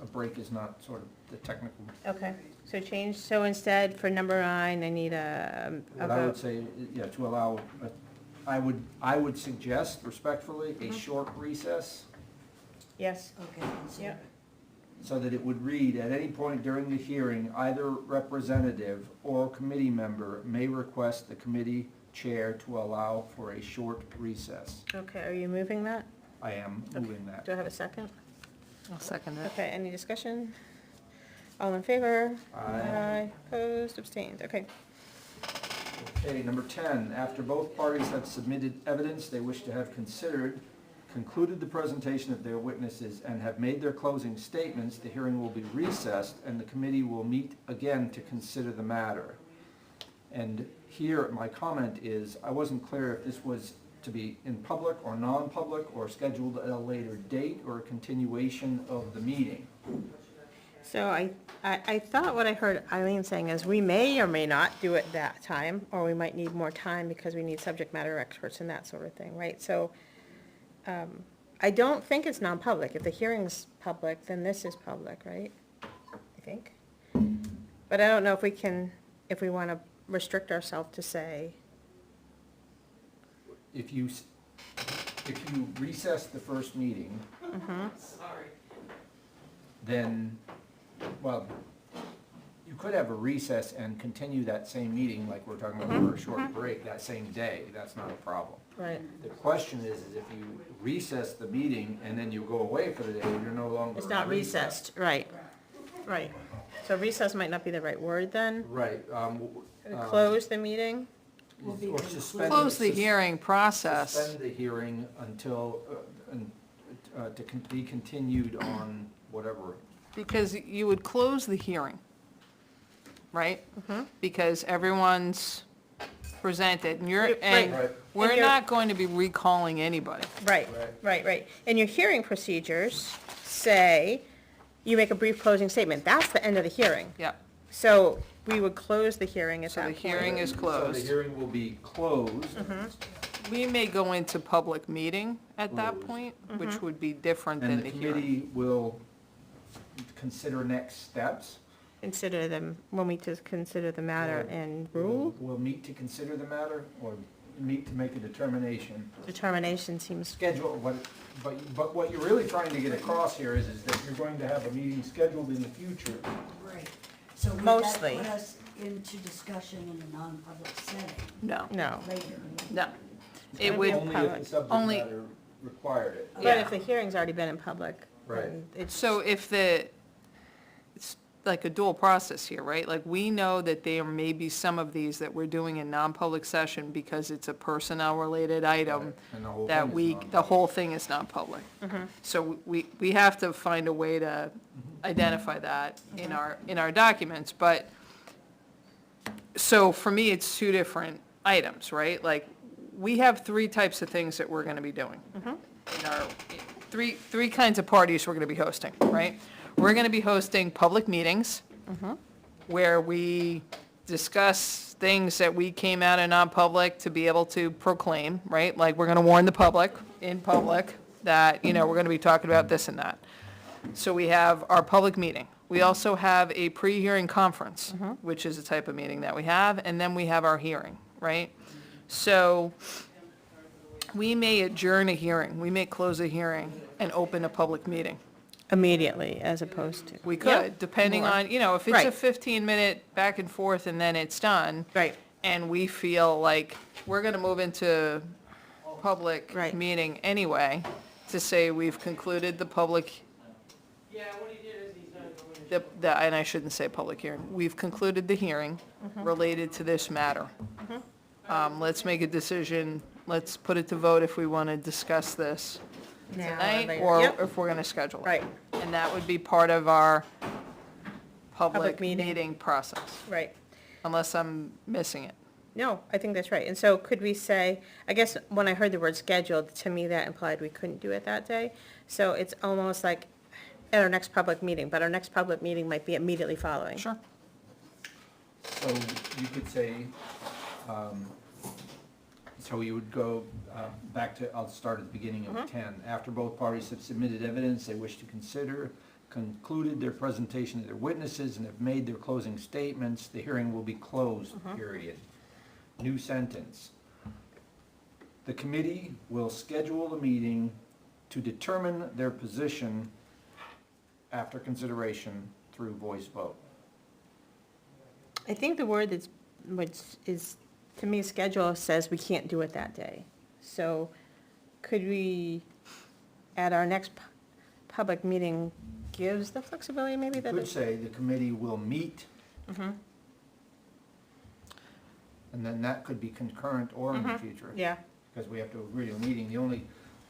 a break is not sort of the technical. Okay, so change, so instead for number 9, I need a What I would vote. say, yeah, to allow, I would suggest respectfully a short recess, Yes, Okay, consider Yep. it. so that it would read, at any point during the hearing, either representative or committee member may request the committee chair to allow for a short recess. okay, are you moving that? I am moving that. Do I have a second? I'll second it. Okay, any discussion? All in favor? Aye. Opposed, abstained, okay. Okay, number 10, after both parties have submitted evidence they wish to have considered, concluded the presentation of their witnesses, and have made their closing statements, the hearing will be recessed and the committee will meet again to consider the matter. And here, my comment is, I wasn't clear if this was to be in public or non-public, or scheduled at a later date, or a continuation of the meeting. So I thought what I heard Eileen saying is we may or may not do it that time, or we might need more time because we need subject matter experts and that sort of thing, right? So I don't think it's non-public. If the hearing's public, then this is public, right? I think. But I don't know if we want to restrict ourselves to say, If you recess the first meeting, then, well, you could have a recess and continue that same meeting like we're talking about for a short break that same day. That's not a problem. right, The question is if you recess the meeting and then you go away for the day, you're no longer. it's not recessed, right, right. So recess might not be the right word then. Right. Close the meeting? Will be Or concluded. suspend. Close the hearing process. Suspend the hearing until, be continued on whatever. Because you would close the hearing, right? Because everyone's presented, and Right. Right. we're And you're- not going to be recalling anybody. Right, right. And your hearing procedures say you make a brief closing statement. That's the end of the hearing. Yep, So we would close the hearing at so that the point. hearing is So the closed. hearing will be closed. We may go into public meeting at that Closed. point, which would be different And than the the hearing. committee will consider next steps. Consider them, when we just consider the matter and rule, We'll meet to consider the matter, or meet to make a determination. determination seems, Schedule, but what you're really trying to get across here is that you're going to have a meeting scheduled in the future. Right. So would that Mostly. put us into discussion in a non-public setting No, no. later? no. It gonna would, be a Only if the subject only- matter required it. But Yeah. if the hearing's already been in public, Right. then it's. so if the, like a dual process here, right? Like, we know that there may be some of these that we're doing in non-public session because it's a personnel-related item And the whole that thing is the non-public. whole thing is non-public. So we have to find a way to identify that in our documents, but, so for me, it's two different items, right? Like, we have three types of things that we're gonna be doing. In our, three kinds of parties we're gonna be hosting, right? We're gonna be hosting public meetings, where we discuss things that we came out in non-public to be able to proclaim, right? Like, we're gonna warn the public, in public, that, we're gonna be talking about this and that. So we have our public meeting. We also have a pre-hearing conference, which is a type of meeting that we have, and then we have our hearing, right? So we may adjourn a hearing, we may close a hearing and open a public meeting. Immediately, as opposed to. We Yep. could, depending More. on, if it's a Right. 15-minute back and forth and then it's done. Right. And we feel like we're gonna move into public Right. meeting anyway, to say we've concluded the public. And I shouldn't say public hearing, we've concluded the hearing related to this matter. Let's make a decision, let's put it to vote if we wanna discuss this Now or tonight, later. or Yep. if we're gonna schedule it. Right, And that would be part of our public Public meeting. meeting process, right. unless I'm missing it. No, I think that's right. And so could we say, I guess when I heard the word scheduled, to me that implied we couldn't do it that day. So it's almost like at our next public meeting, but our next public meeting might be immediately following. Sure. So you could say, so you would go back to, I'll start at the beginning of 10. After both parties have submitted evidence they wish to consider, concluded their presentation of their witnesses, and have made their closing statements, the hearing will be closed, period. New sentence. The committee will schedule a meeting to determine their position after consideration through voice vote. I think the word that's, which is, to me, schedule says we can't do it that day. So could we, at our next public meeting, gives the flexibility maybe You that could it's. say the committee will meet, and then that could be concurrent or in the future, Yeah, because we have to agree to a meeting. The only,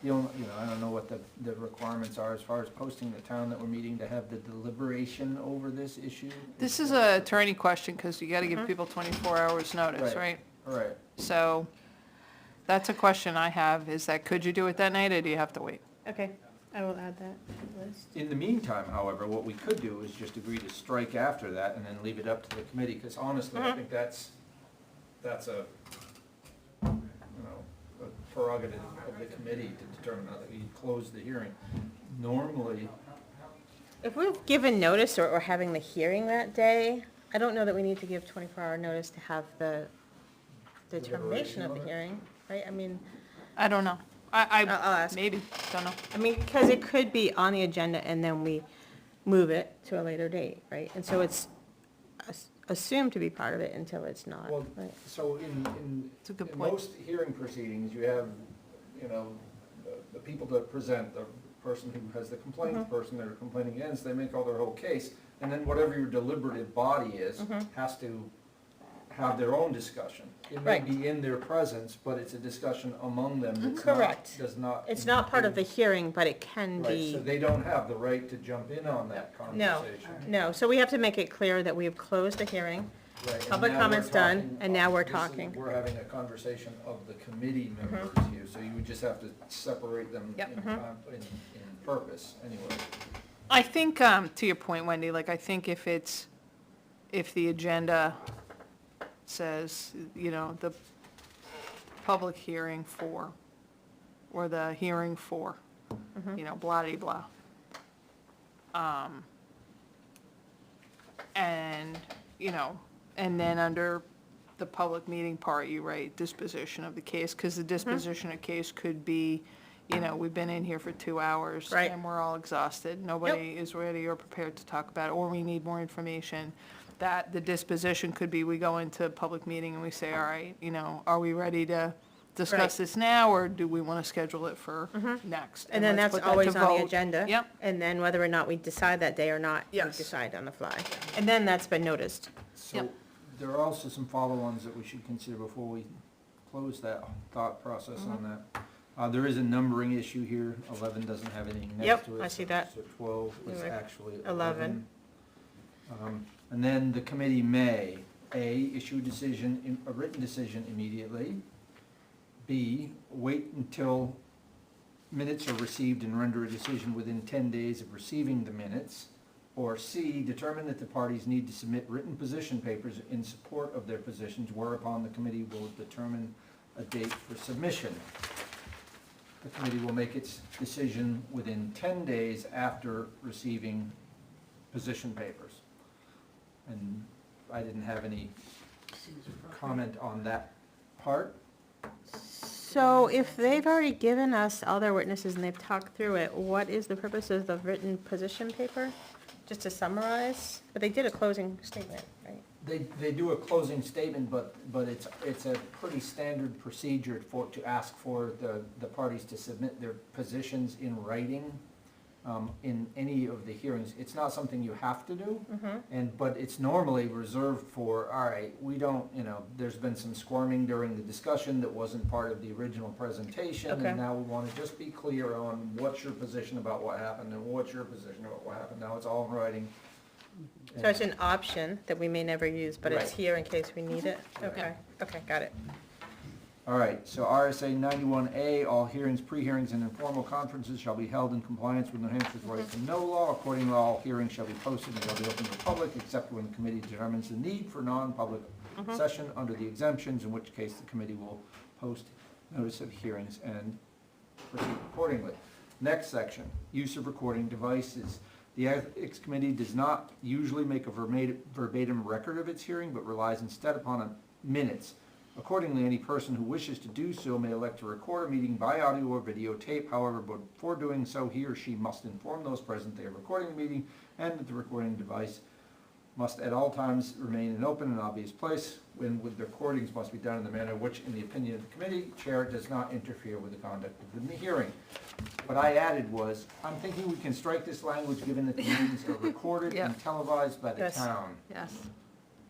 I don't know what the requirements are as far as posting the town that we're meeting to have the deliberation over this issue. This is a attorney question, because you gotta give people 24 hours notice, right? Right. Right. So, that's a question I have, is that could you do it that night, or do you have to wait? okay, I will add that to the list. In the meantime, however, what we could do is just agree to strike after that and then leave it up to the committee, because honestly, I think that's a, a prerogative of the committee to determine whether we close the hearing. Normally, If we've given notice or having the hearing that day, I don't know that we need to give 24-hour notice to have the determination of the hearing, right? I mean, I don't know. I I'll ask. maybe, don't know. because it could be on the agenda and then we move it to a later date, right? And so it's assumed to be part of it until it's not, well, right? so in It's a good in point. most hearing proceedings, you have, the people that present, the person who has the complaint, the person they're complaining against, they make all their whole case, and then whatever your deliberative body is, has to have their own discussion. It may Right. be in their presence, but it's a discussion among them that's Correct. does not. It's not part of the include- hearing, but it can Right, so be. they don't have the right to jump in on that No, conversation. no, so we have to make it clear that we have closed the hearing. Right, and Public now we're comment's done, talking- and now we're this is- talking. We're having a conversation of the committee members here, so you would just have to separate them Yep. in purpose, anyway. I think, to your point, Wendy, like, I think if the agenda says, the public hearing for, or the hearing for, blah-de-blah. And, and then under the public meeting part, you write disposition of the case, because the disposition of case could be, we've been in here for 2 hours. Right. And we're all exhausted, nobody is ready or prepared to talk about it, or we need more information. That the disposition could be, we go into a public meeting and we say, all right, are we ready to discuss Right. this now, or do we want to schedule it for next? And then let's that's put that always to on the vote. agenda. Yep. And then whether or not we decide that day or not, we Yes. decide on the fly. And then that's been noticed. So Yep. there are also some follow-ons that we should consider before we close that thought process on that. There is a numbering issue here. 11 doesn't have anything next Yep, to it. I see that. So 12 is Like actually 11. 11. And then the committee may, A, issue a written decision immediately. B, wait until minutes are received and render a decision within 10 days of receiving the minutes. Or C, determine that the parties need to submit written position papers in support of their positions, whereupon the committee will determine a date for submission. The committee will make its decision within 10 days after receiving position papers. And I didn't have any Seems appropriate. comment on that part. So if they've already given us all their witnesses and they've talked through it, what is the purpose of the written position paper? Just to summarize? But they did a closing statement, right? They do a closing statement, but it's a pretty standard procedure to ask for the parties to submit their positions in writing in any of the hearings. It's not something you have to do, but it's normally reserved for, all right, we don't, there's been some squirming during the discussion that wasn't part of the original presentation, Okay. and now we want to just be clear on what's your position about what happened and what's your position about what happened. Now it's all in writing. So it's an option that we may never use, but it's Right. here in case we need it? Right. Okay, got it. All right, so RSA 91A, all hearings, pre-hearings, and informal conferences shall be held in compliance with New Hampshire's right to know law. Accordingly, all hearings shall be posted and shall be open to the public, except when the committee determines the need for non-public session under the exemptions, in which case the committee will post notice of hearings and proceed accordingly. Next section, use of recording devices. The Ethics Committee does not usually make a verbatim record of its hearing, but relies instead upon minutes. Accordingly, any person who wishes to do so may elect to record a meeting by audio or videotape. However, before doing so, he or she must inform those present they are recording the meeting and that the recording device must at all times remain in an open and obvious place, when with the recordings must be done in the manner which, in the opinion of the committee chair, does not interfere with the conduct of the hearing. What I added was, I'm thinking we can strike this language given that the meetings are recorded Yeah. and televised by the Yes. town. Yes.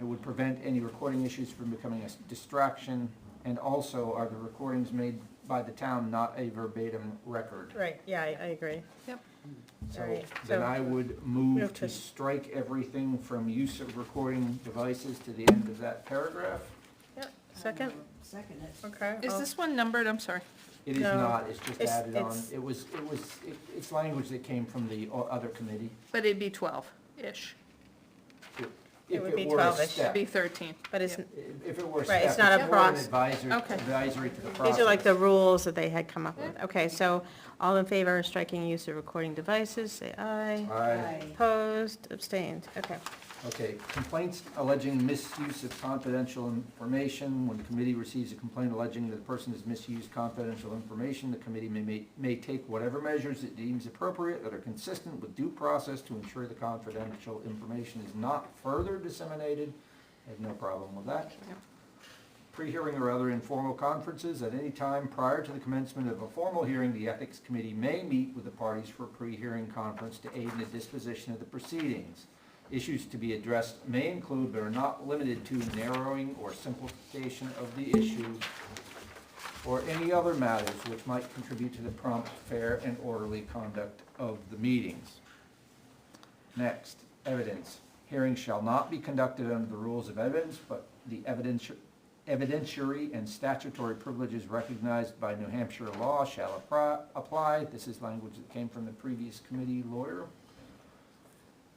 It would prevent any recording issues from becoming a distraction, and also are the recordings made by the town not a verbatim record? Right, yeah, I agree. So Alright, then so- I would Move move to- to strike everything from use of recording devices to the end of that paragraph. Yep, second, Second it. okay. Is I'll- this one numbered? I'm sorry. It is No, not, it's just it's- added on. it's- It's language that came from the other committee. But it'd be 12-ish. It If would be were a 12-ish. It'd step. be 13. But it's, If it were a Right, it's step, not a if it were an proc- Okay. advisory to the process. these are like the rules that they had come up with. Okay, so all in favor of striking use of recording devices, say aye. Aye. Opposed, abstained, okay. Okay, complaints alleging misuse of confidential information. When the committee receives a complaint alleging that a person has misused confidential information, the committee may take whatever measures it deems appropriate that are consistent with due process to ensure the confidential information is not further disseminated. I have no problem with that. Pre-hearing or other informal conferences. At any time prior to the commencement of a formal hearing, the Ethics Committee may meet with the parties for a pre-hearing conference to aid in the disposition of the proceedings. Issues to be addressed may include, but are not limited to, narrowing or simplification of the issue or any other matters which might contribute to the prompt, fair, and orderly conduct of the meetings. Next, evidence. Hearings shall not be conducted under the rules of evidence, but the evidentiary and statutory privileges recognized by New Hampshire law shall apply. This is language that came from the previous committee lawyer.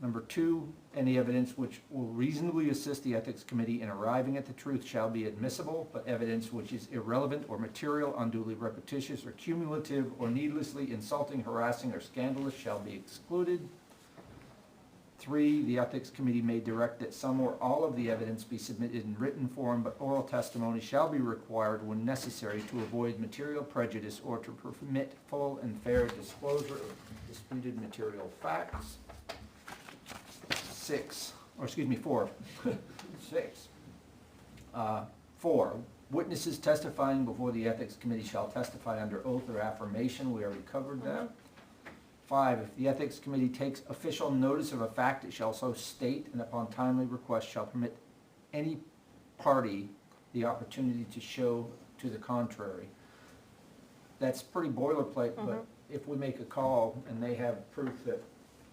Number 2, any evidence which will reasonably assist the Ethics Committee in arriving at the truth shall be admissible, but evidence which is irrelevant or material, unduly repetitious or cumulative, or needlessly insulting, harassing, or scandalous shall be excluded. 3, the Ethics Committee may direct that some or all of the evidence be submitted in written form, but oral testimony shall be required when necessary to avoid material prejudice or to permit full and fair disclosure of disputed material facts. 4. 4. Witnesses testifying before the Ethics Committee shall testify under oath or affirmation. We already covered that. 5, if the Ethics Committee takes official notice of a fact, it shall so state, and upon timely request shall permit any party the opportunity to show to the contrary. That's pretty boilerplate, but if we make a call and they have proof that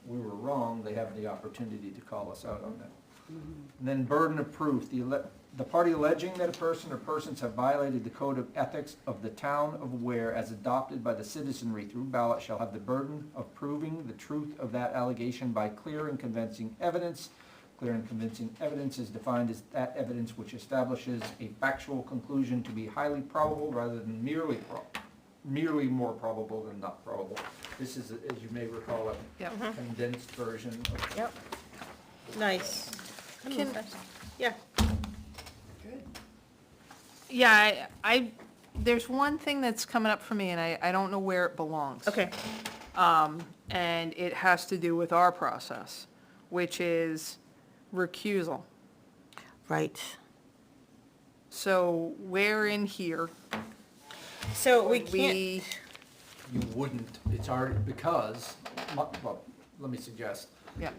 we were wrong, they have the opportunity to call us out on that. And then burden of proof, the party alleging that a person or persons have violated the code of ethics of the town of Weare as adopted by the citizenry through ballot shall have the burden of proving the truth of that allegation by clear and convincing evidence. Clear and convincing evidence is defined as that evidence which establishes a factual conclusion to be highly probable rather than merely more probable than not probable. This is, as you may recall, a Yep. condensed version of. Yep. Nice. I'm Can- impressed. Yeah. Good. Yeah, there's one thing that's coming up for me, and I don't know where it belongs. Okay. And it has to do with our process, which is recusal. Right. So where in here So we would can't, You wouldn't, it's already, because, well, let me suggest, yeah,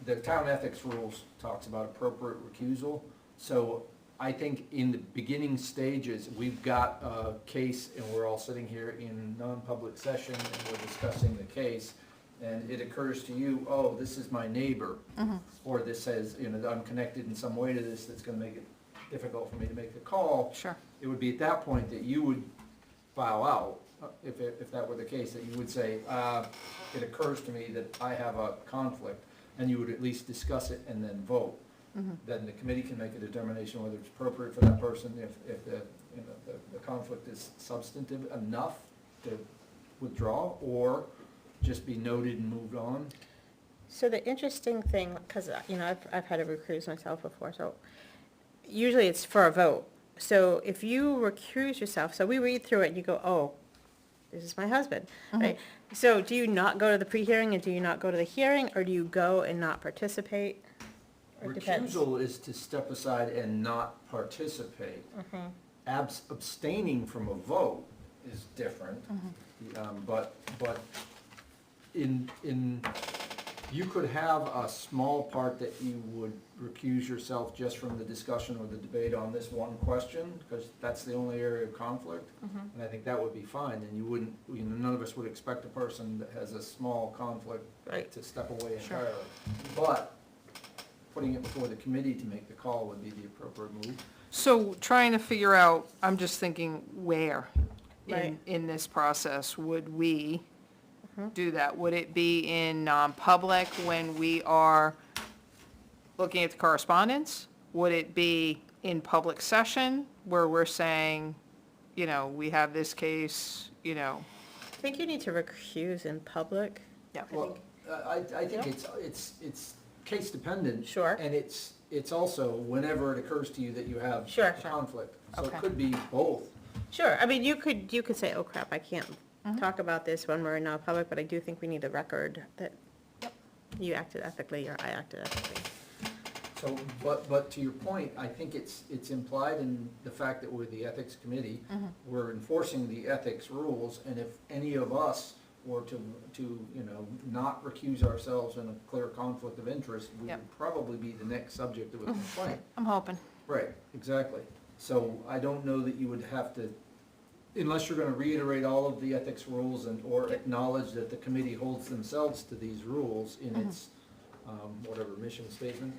the town ethics rules talks about appropriate recusal. So I think in the beginning stages, we've got a case and we're all sitting here in non-public session and we're discussing the case. And it occurs to you, oh, this is my neighbor. Or this says, I'm connected in some way to this that's gonna make it difficult for me to make the call. sure. It would be at that point that you would bow out, if that were the case, that you would say, it occurs to me that I have a conflict, and you would at least discuss it and then vote. Then the committee can make a determination whether it's appropriate for that person, if the conflict is substantive enough to withdraw, or just be noted and moved on. so the interesting thing, because, I've had to recuse myself before, so usually it's for a vote. So if you recuse yourself, so we read through it and you go, oh, this is my husband, right? So do you not go to the pre-hearing and do you not go to the hearing, or do you go and not participate? Or it depends. Recusal is to step aside and not participate. Abstaining from a vote is different. But you could have a small part that you would recuse yourself just from the discussion or the debate on this one question, because that's the only area of conflict. And I think that would be fine, and you wouldn't, none of us would expect a person that has a small conflict Right. to step away Sure. entirely. But putting it before the committee to make the call would be the appropriate move. So trying to figure out, I'm just thinking where Right. in this process would we do that? Would it be in non-public when we are looking at the correspondence? Would it be in public session where we're saying, we have this case, I think you need to recuse in public. Yeah. Well, I think it's case dependent. Sure. And it's also whenever it occurs to you that you have Sure, a sure. conflict. So Okay. it could be both. Sure, I mean, you could say, oh crap, I can't talk about this when we're in non-public, but I do think we need a record that you acted ethically or I acted ethically. So, but to your point, I think it's implied in the fact that we're the ethics committee, we're enforcing the ethics rules, and if any of us were to not recuse ourselves in a clear conflict of interest, we Yep. would probably be the next subject of a complaint. I'm hoping. Right, exactly. So I don't know that you would have to, unless you're gonna reiterate all of the ethics rules or acknowledge that the committee holds themselves to these rules in its, whatever, mission statement.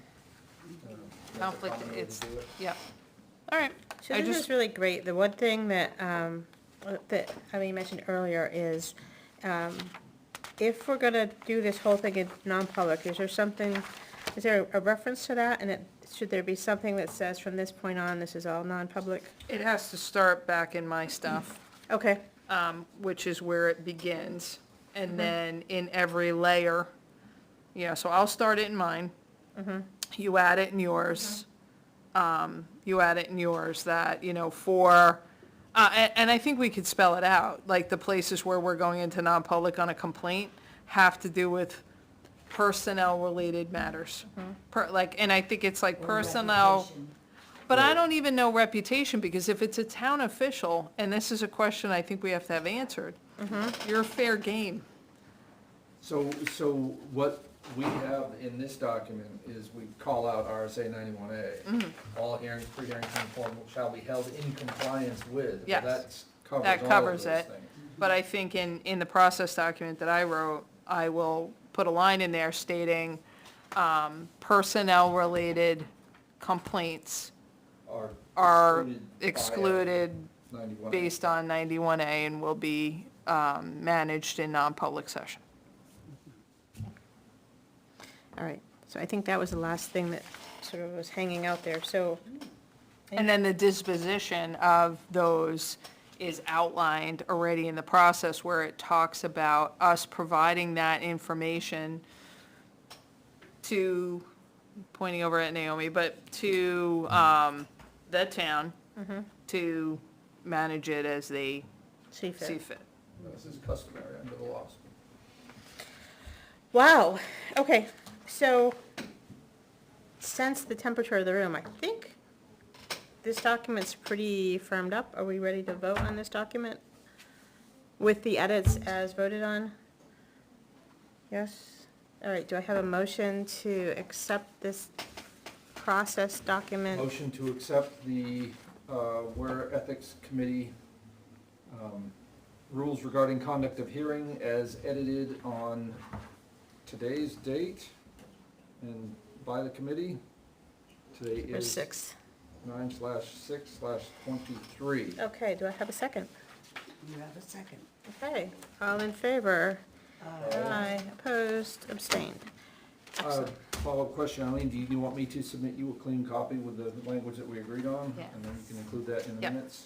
That's a Conflict, common way to it's, do it. yeah. All right. So I this just- is really great. The one thing that you mentioned earlier is, if we're gonna do this whole thing in non-public, is there a reference to that? And should there be something that says from this point on, this is all non-public? It has to start back in my stuff, Okay, which is where it begins. And then in every layer, so I'll start it in mine. You add it in yours. You add it in yours that, and I think we could spell it out, like the places where we're going into non-public on a complaint have to do with personnel-related matters. And I think it's like Or personnel, reputation. But I don't even know reputation, because if it's a town official, and this is a question I think we have to have answered, you're fair game. So what we have in this document is we call out RSA 91A. All hearings, pre-hearings, and informal shall be held in compliance with. Yes. That That covers all of covers those it. things. But I think in the process document that I wrote, I will put a line in there stating, personnel-related complaints are excluded by 91A. based on 91A and will be managed in non-public session. All right, so I think that was the last thing that sort of was hanging out there, so. And then the disposition of those is outlined already in the process, where it talks about us providing that information to, pointing over at Naomi, but to the town to manage it as they See see fit. fit. This is customary under the laws. Wow, okay, so sense the temperature of the room. I think this document's pretty firmed up. Are we ready to vote on this document with the edits as voted on? Yes? All right, do I have a motion to accept this process document? Motion to accept the Weare Ethics Committee rules regarding conduct of hearing as edited on today's date and by the committee. Today Or is 6? 9/6/23. Okay, do I have a second? You have a second. Okay, all in favor? Uh, Aye, opposed, abstained. Excellent. Follow-up question, Eileen, do you want me to submit you a clean copy with the language that we agreed on? Yeah. And then you can include that in the Yep. minutes?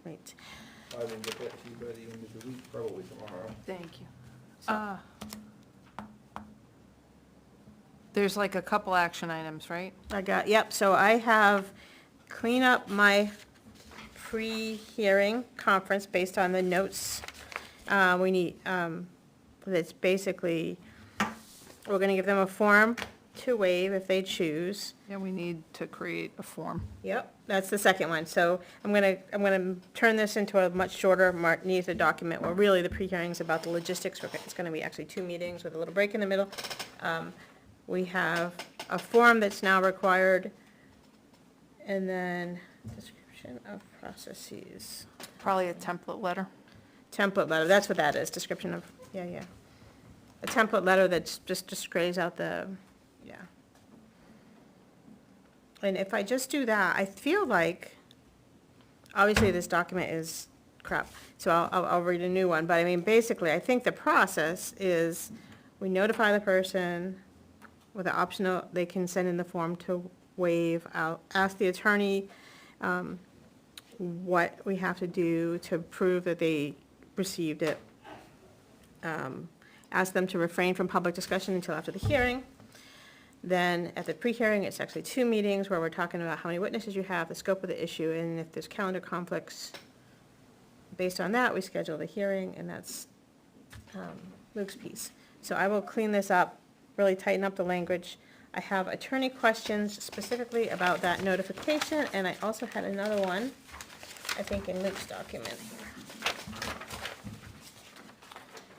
Right. I will get that to you by the end of the week, probably tomorrow. Thank you. There's like a couple action items, right? Yep, so I have clean up my pre-hearing conference based on the notes. We need, it's basically, we're gonna give them a form to waive if they choose. Yeah, we need to create a form. Yep, that's the second one. So I'm gonna turn this into a much shorter, needed document, where really the pre-hearing is about the logistics. It's gonna be actually 2 meetings with a little break in the middle. We have a form that's now required, and then description of processes. Probably a template letter. Template letter, that's what that is, description of, yeah. A template letter that just describes out the, yeah. And if I just do that, I feel like, obviously this document is crap, so I'll read a new one, but I mean, basically, I think the process is, we notify the person with the optional, they can send in the form to waive. I'll ask the attorney what we have to do to prove that they received it. Ask them to refrain from public discussion until after the hearing. Then at the pre-hearing, it's actually 2 meetings where we're talking about how many witnesses you have, the scope of the issue, and if there's calendar conflicts. Based on that, we schedule the hearing, and that's Luke's piece. So I will clean this up, really tighten up the language. I have attorney questions specifically about that notification, and I also had another one, I think, in Luke's document here.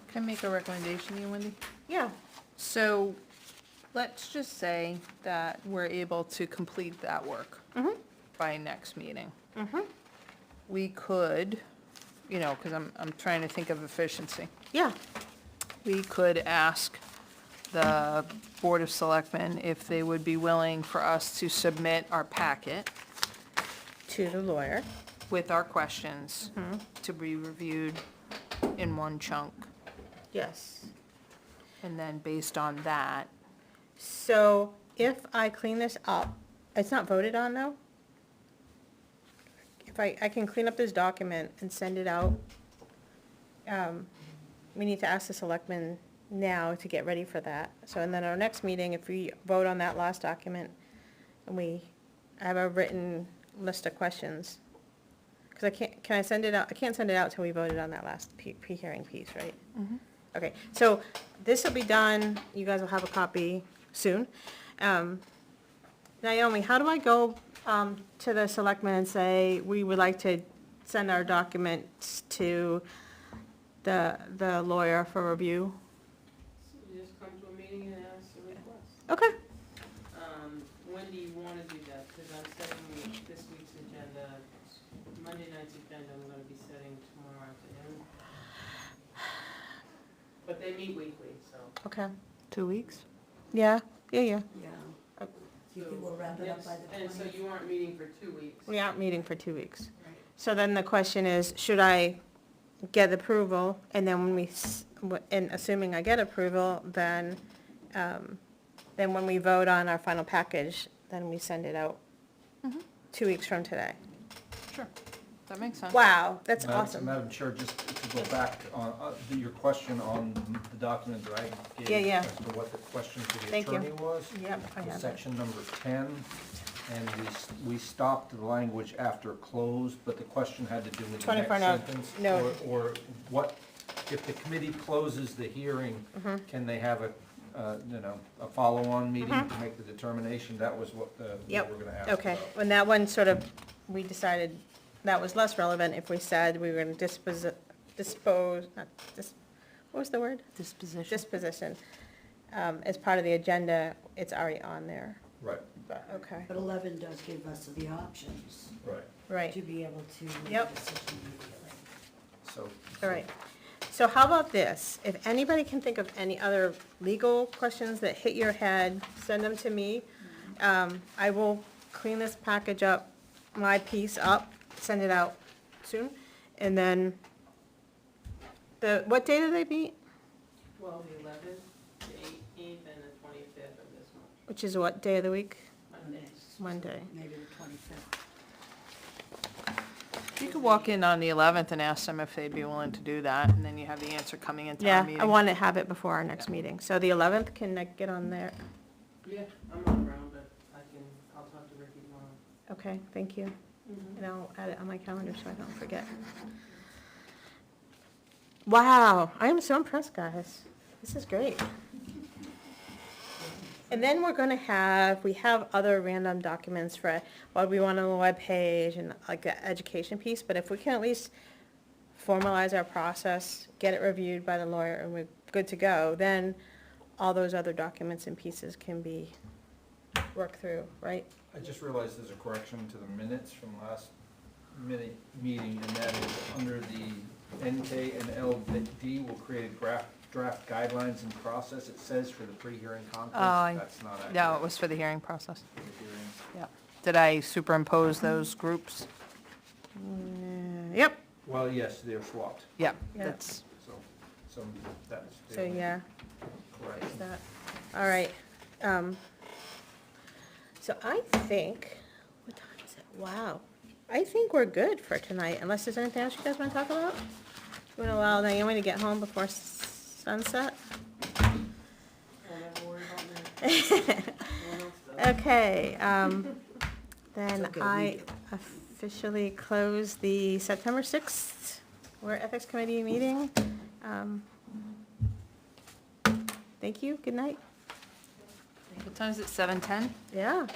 Can I make a recommendation to you, Wendy? Yeah, So, let's just say that we're able to complete that work by next meeting. We could, because I'm trying to think of efficiency. yeah, We could ask the Board of Selectmen if they would be willing for us to submit our packet to the lawyer. with our questions to be reviewed in one chunk. Yes. And then based on that, So if I clean this up, it's not voted on though? If I can clean up this document and send it out, we need to ask the selectmen now to get ready for that. So, and then our next meeting, if we vote on that last document, and I have a written list of questions. Because can I send it out? I can't send it out till we voted on that last pre-hearing piece, right? Okay, so this will be done, you guys will have a copy soon. Naomi, how do I go to the selectmen and say, we would like to send our documents to the lawyer for review. So you just come to a meeting and ask a request. Okay. When do you wanna do that? Cause I'm setting this week's agenda, Monday night's agenda, I'm gonna be setting tomorrow afternoon. But they meet weekly, so. Okay. 2 weeks? Yeah. Yeah. Uh, Do you think we'll wrap it up by the And so 20th? you aren't meeting for 2 weeks. We aren't meeting for 2 weeks. Right. So then the question is, should I get approval, and then when and assuming I get approval, then when we vote on our final package, then we send it out Mhm. 2 weeks from today. Sure, that makes sense. Wow, that's Madam- awesome. Madam Chair, just to go back on your question on the document that I gave. Yeah. As to what the question to the Thank you. attorney was. Yep, I Was have it. section number 10, and we stopped the language after closed, but the question had to do with the 24 next no- sentence. no. Or what, if the committee closes the hearing, Mm-hmm. can they have a follow-on meeting to make the determination? That was what we Yep. were gonna ask about. Okay, and that one sort of, we decided that was less relevant if we said we were gonna what was the word? Disposition. Disposition. As part of the agenda, it's already on there, Right, but, okay, But 11 does give us the options right, right, to be able to make a Yep. decision immediately. so. all right. So how about this? If anybody can think of any other legal questions that hit your head, send them to me. I will clean this package up, my piece up, send it out soon, and then what day do they meet? Well, the 11th, the 18th, and the 25th of this month, Which is what day of the week? Mondays. Monday. Maybe the 25th. You could walk in on the 11th and ask them if they'd be willing to do that, and then you have the answer coming into our Yeah, meeting. I want to have it before our next meeting. So the 11th, can I get on there? Yeah, I'm not around, but I'll talk to Ricky tomorrow. Okay, thank you. And I'll add it on my calendar so I don't forget. Wow, I am so impressed, guys. This is great. And then we're gonna we have other random documents for what we want on the webpage and like the education piece, but if we can at least formalize our process, get it reviewed by the lawyer, and we're good to go, then all those other documents and pieces can be worked through, right? I just realized there's a correction to the minutes from last meeting, and that is under the NK and LD will create a draft guidelines and process. It says for the pre-hearing Oh, conference, that's not accurate. No, it was for the hearing process. For the hearings. Yeah. Did I superimpose those groups? Yep, Well, yes, they're swapped, Yeah, Yeah. that's, so that's. so yeah. Correct. Is that, all right, so I think, what time is it? Wow. I think we're good for tonight, unless there's anything else you guys wanna talk about? You wanna allow Naomi to get home before sunset? Don't ever worry about that. Everyone else does. Okay, then It's okay, we I do. officially close the September 6th, Weare Ethics Committee meeting. Thank you, good night. what time is it, 7:10? Yeah.